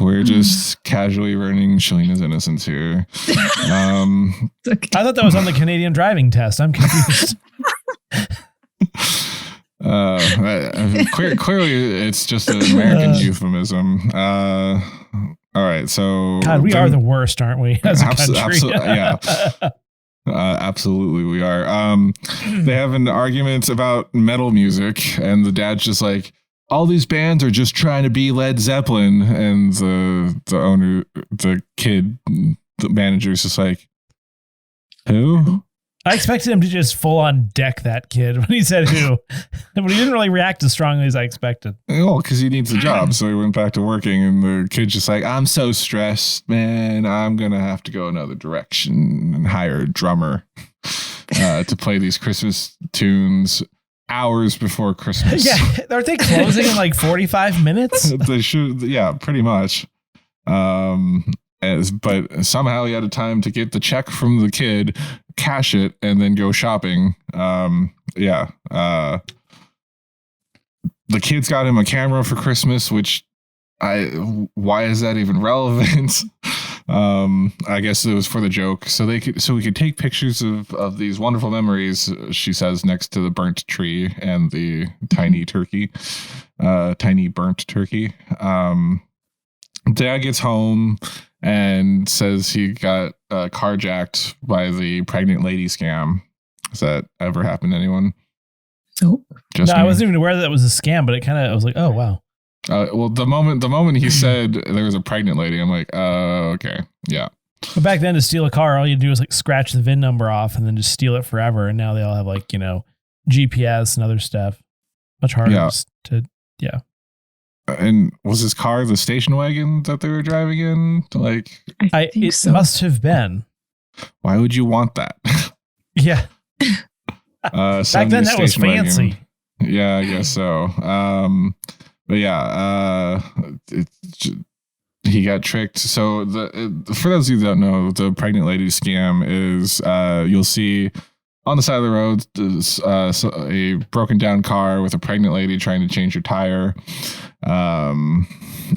We're just casually ruining Shalena's innocence here. It's okay. I thought that was on the Canadian driving test. I'm confused. Clearly, it's just an American euphemism. All right, so God, we are the worst, aren't we? As a country. yeah. Absolutely, we are. They have an argument about metal music, and the dad's just like, all these bands are just trying to be Led Zeppelin, and the owner, the kid, the manager's just like, who? I expected him to just full on deck that kid when he said who, but he didn't really react as strongly as I expected. Well, because he needs a job, so he went back to working, and the kid's just like, I'm so stressed, man. I'm gonna have to go another direction and hire a drummer to play these Christmas tunes hours before Christmas. Yeah, aren't they closing in like 45 minutes? They should, yeah, pretty much. But somehow he had a time to get the check from the kid, cash it, and then go shopping. The kid's got him a camera for Christmas, which why is that even relevant? I guess it was for the joke, so we could take pictures of these wonderful memories, she says, next to the burnt tree and the tiny turkey, tiny burnt turkey. Dad gets home and says he got carjacked by the pregnant lady scam. Has that ever happened to anyone? Nope. Just No, me? I wasn't even aware that was a scam, but I was like, oh wow. Well, the moment he said there was a pregnant lady, I'm like, okay, yeah. But back then, to steal a car, all you do is like scratch the VIN number off and then just steal it forever. And now they all have like, GPS and other stuff. Much harder to. And was his car the station wagon that they were driving in? Like, I think it so. must have been. why would you want that? Yeah. Back then, that was fancy. Yeah, I guess so. But yeah, he got tricked. So for those of you that don't know, the pregnant lady scam is you'll see on the side of the road, a broken down car with a pregnant lady trying to change her tire.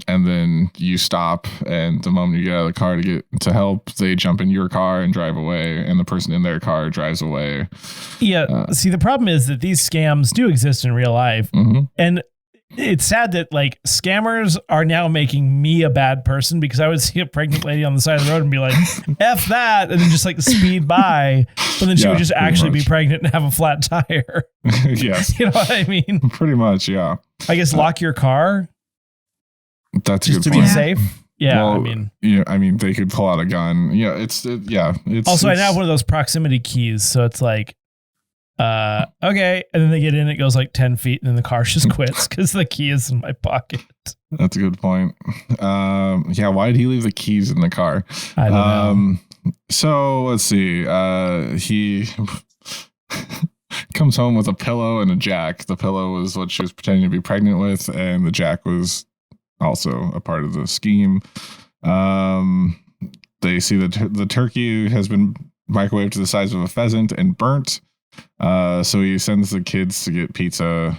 And then you stop, and the moment you get out of the car to help, they jump in your car and drive away, and the person in their car drives away. Yeah. See, the problem is that these scams do exist in real life. Mm-hmm. And it's sad that like scammers are now making me a bad person, because I would see a pregnant lady on the side of the road and be like, F that, and then just like speed by. But then she would just actually be pregnant and have a flat tire. Yes. You know what I mean? Pretty much, yeah. I guess lock your car. That's just to point. be safe. Yeah, well, I mean, they could pull out a gun. Yeah, it's also, I now have one of those proximity keys, so it's like, okay, and then they get in, it goes like 10 feet, and then the car just quits because the key is in my pocket. That's a good point. Yeah, why did he leave the keys in the car? I don't know. So let's see. He comes home with a pillow and a jack. The pillow was what she was pretending to be pregnant with, and the jack was also a part of the scheme. They see that the turkey has been microwaved to the size of a pheasant and burnt. So he sends the kids to get pizza.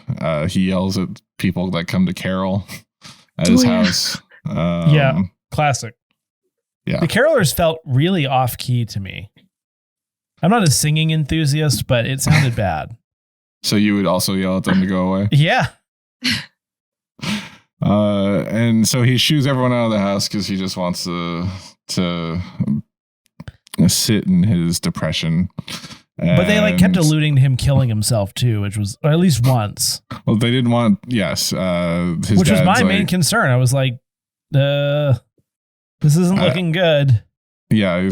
He yells at people that come to carol at his house. Yeah, classic. Yeah, the carolers felt really off key to me. I'm not a singing enthusiast, but it sounded bad. So you would also yell at them to go away? Yeah. And so he shoos everyone out of the house because he just wants to sit in his depression. But they like kept alluding to him killing himself too, which was, or at least once. Well, they didn't want, yes. Which was my main concern. I was like, this isn't looking good. Yeah,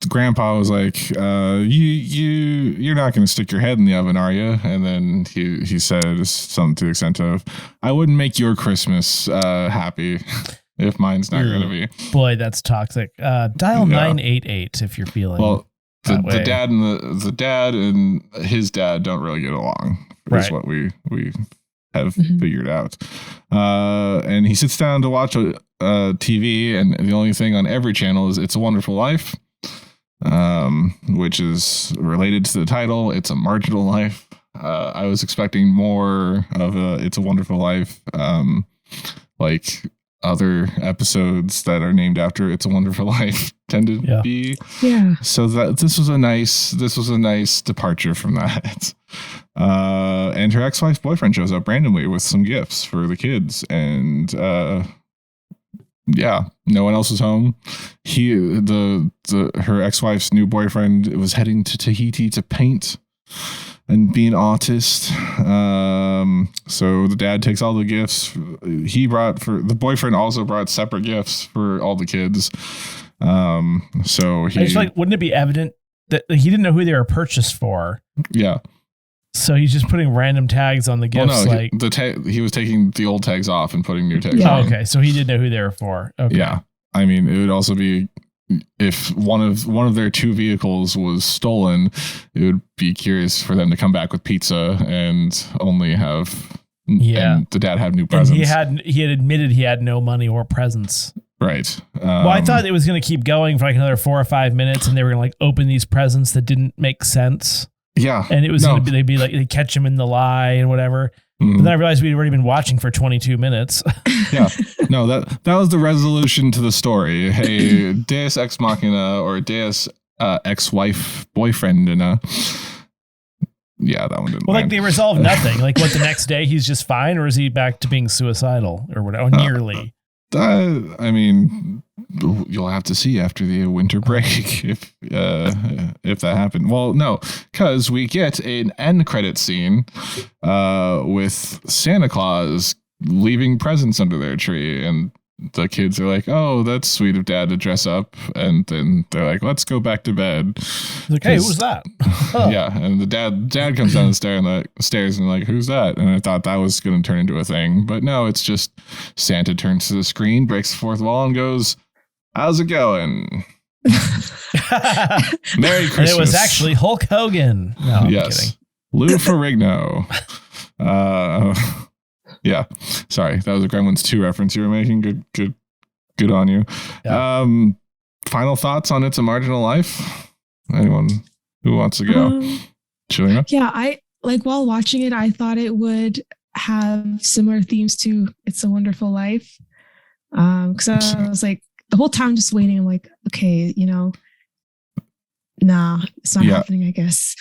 grandpa was like, you're not going to stick your head in the oven, are you? And then he said something to the extent of, I wouldn't make your Christmas happy if mine's not going to be. Boy, that's toxic. Dial 988 if you're feeling. Well, the dad and the dad and his dad don't really get along. Is what we have figured out. And he sits down to watch TV, and the only thing on every channel is It's a Wonderful Life, which is related to the title. It's a marginal life. I was expecting more of It's a Wonderful Life, like other episodes that are named after It's a Wonderful Life tend to be. Yeah. So that this was a nice departure from that. And her ex-wife's boyfriend shows up randomly with some gifts for the kids, and no one else was home. Her ex-wife's new boyfriend was heading to Tahiti to paint and be an artist. So the dad takes all the gifts the boyfriend also brought separate gifts for all the kids. So he, I just like, wouldn't it be evident that he didn't know who they were purchased for? Yeah. So he's just putting random tags on the gifts. Well, no, he was taking the old tags off and putting new tags on. Oh, okay. So he didn't know who they were for. Okay. Yeah. I mean, it would also be, if one of their two vehicles was stolen, it would be curious for them to come back with pizza and only have and the dad have new presents. And he had admitted he had no money or presents. Right. Well, I thought it was going to keep going for like another 4 or 5 minutes, and they were going to like open these presents that didn't make sense. Yeah. And it was going to be, they'd catch him in the lie and whatever. But then I realized we'd already been watching for 22 minutes. Yeah. No, that was the resolution to the story. Hey, Deus Ex Machina or Deus ex-wife boyfriend and yeah, that one didn't. Well, like they resolved nothing. Like what, the next day he's just fine, or is he back to being suicidal or whatever? Nearly. I mean, you'll have to see after the winter break if that happened. Well, no, because we get an end credit scene with Santa Claus leaving presents under their tree, and the kids are like, "Oh, that's sweet of Dad to dress up," and then they're like, "Let's go back to bed." Like, hey, who was that? Yeah, and the dad comes down the stairs and like, "Who's that?" And I thought that was going to turn into a thing, but no, it's just Santa turns to the screen, breaks the fourth wall, and goes, "How's it going?" Merry Christmas. And it was actually Hulk Hogan. No, I'm kidding. Lou Ferrigno. Yeah, sorry, that was a Gremlins 2 reference you were making. Good on you. Yeah. Final thoughts on It's a Marginal Life? Anyone? Who wants to go? Shaleena? Yeah, I like while watching it, I thought it would have similar themes to It's a Wonderful Life. Because I was like the whole time just waiting. I'm like, okay, nah, it's not happening, I guess.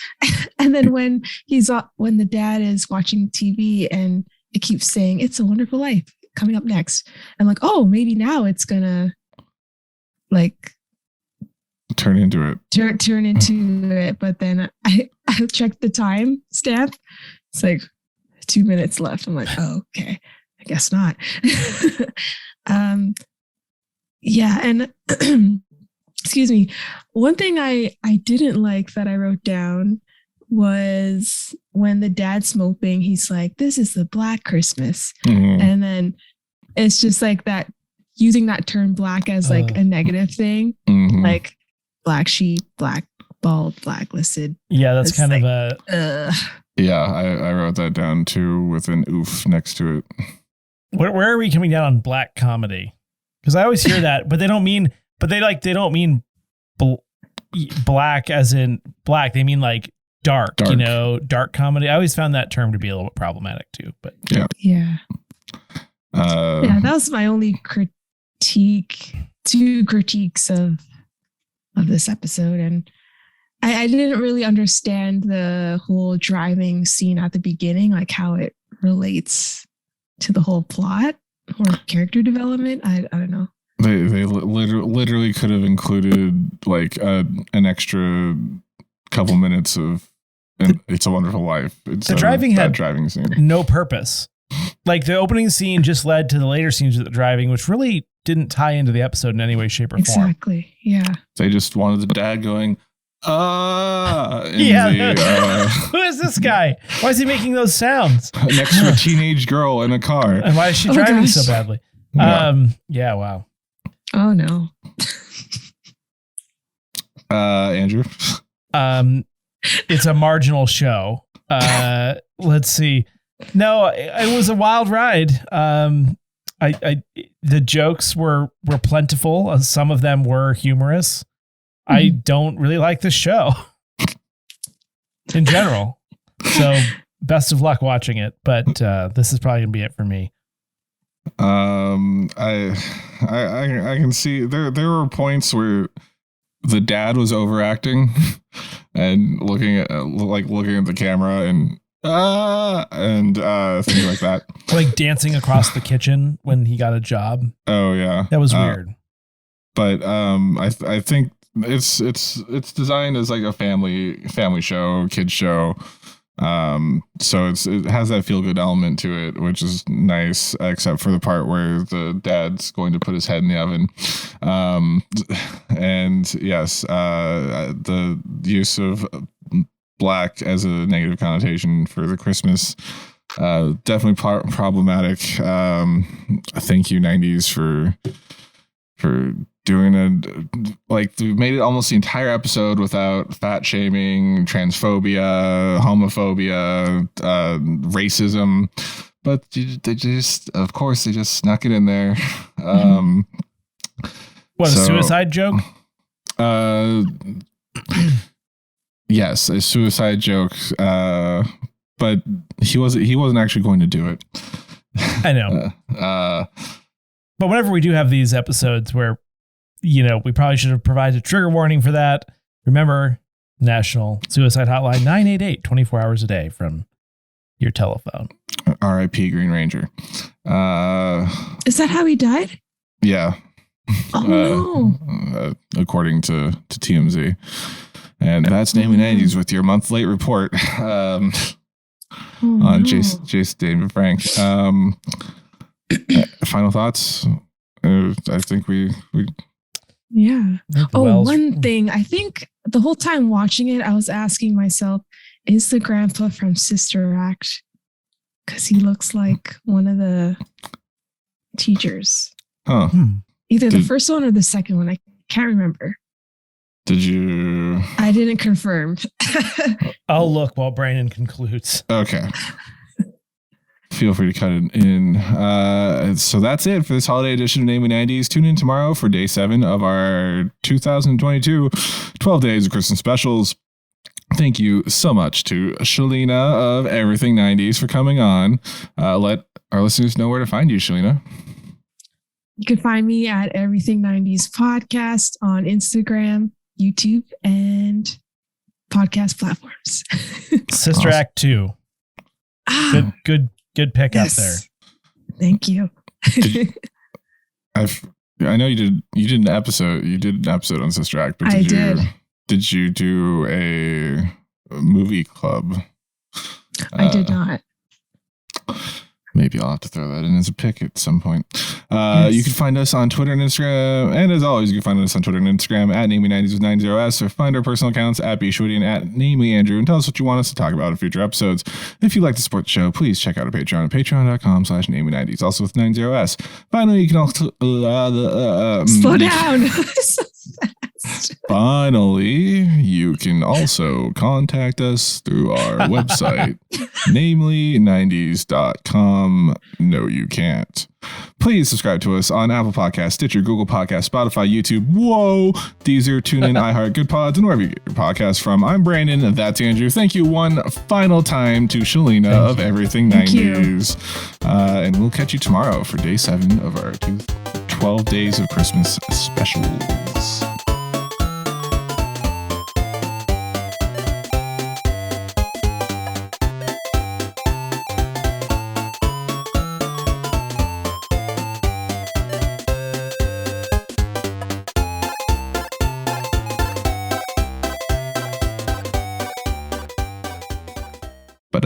And then when the dad is watching TV and it keeps saying It's a Wonderful Life coming up next, I'm like, oh, maybe now it's gonna like turn into it. Turn into it. But then I checked the time stamp. It's like 2 minutes left. I'm like, oh, okay, I guess not. Yeah, and excuse me. One thing I didn't like that I wrote down was when the dad's moping, he's like, this is the Black Christmas. Mm-hmm. And then it's just like that, using that term black as like a negative thing, mm-hmm. like black sheep, black bald, blacklisted. Yeah, that's kind like, of a... Yeah, I wrote that down too with an oof next to it. Where are we coming down on black comedy? Because I always hear that, but they don't mean black as in black. They mean like dark. Dark comedy. I always found that term to be a little bit problematic too. But yeah. Yeah, that was my only critique. 2 critiques of this episode, and I didn't really understand the whole driving scene at the beginning, like how it relates to the whole plot or character development. I don't know. They literally could have included like an extra couple minutes of It's a Wonderful Life. It's the driving had driving scene. No purpose. Like the opening scene just led to the later scenes of the driving, which really didn't tie into the episode in any way, shape, or form. Exactly. Yeah. They just wanted the dad going, who is this guy? Why is he making those sounds? Next to a teenage girl in a car. And why is she driving so badly? Yeah, wow. Oh no. Andrew? It's a marginal show. Let's see. No, it was a wild ride. The jokes were plentiful. Some of them were humorous. I don't really like the show in general. So best of luck watching it. But this is probably gonna be it for me. I can see there were points where the dad was overacting and looking at the camera and things like that. Like dancing across the kitchen when he got a job. Oh yeah, that was weird. But I think it's designed as like a family show, kids show. So it has that feel good element to it, which is nice, except for the part where the dad's going to put his head in the oven. And yes, the use of black as a negative connotation for the Christmas, definitely problematic. Thank you 90s for doing we made it almost the entire episode without fat shaming, transphobia, homophobia, racism, but they just snuck it in there. A suicide joke? Yes, a suicide joke. But he wasn't actually going to do it. I know. But whenever we do have these episodes where, we probably should have provided a trigger warning for that. Remember, National Suicide Hotline, 988, 24 hours a day from your telephone. R.I.P. Green Ranger. Is that how he died? Yeah. Oh, no. According to TMZ. And that's Namely 90s with your month late report on Jason, David, Frank. Final thoughts? I think we yeah. One thing. I think the whole time watching it, I was asking myself, is the grandpa from Sister Act? Because he looks like one of the teachers. Huh. Either the first one or the second one. I can't remember. Did you? I didn't confirm. I'll look while Brandon concludes. Okay. Feel free to cut it in. So that's it for this holiday edition of Namely 90s. Tune in tomorrow for day 7 of our 2022 12 Days of Christmas specials. thank you so much to Shaleena of Everything 90s for coming on. Let our listeners know where to find you, Shaleena. You can find me at Everything 90s Podcast on Instagram, YouTube, and podcast platforms. Sister Act 2. Good pick up there. Thank you. I know you did an episode. You did an episode on Sister Act, but did you do a movie club? I did not. Maybe I'll have to throw that in as a pick at some point. Yes. You can find us on Twitter and Instagram. And as always, you can find us on Twitter and Instagram at Namely90s with 90s, or find our personal accounts at bshwitty and at NamelyAndrew, and tell us what you want us to talk about in future episodes. If you'd like to support the show, please check out our Patreon at patreon.com/Namely90s, also with 90s. Finally, you can also... Slow down. Finally, you can also contact us through our website, namely90s.com. No, you can't. Please subscribe to us on Apple Podcasts, Stitcher, Google Podcasts, Spotify, YouTube, Deezer, TuneIn, iHeart, Good Pods, and wherever you get your podcasts from. I'm Brandon. That's Andrew. Thank you one final time to Shaleena of Everything 90s. And we'll catch you tomorrow for day 7 of our 12 Days of Christmas specials. But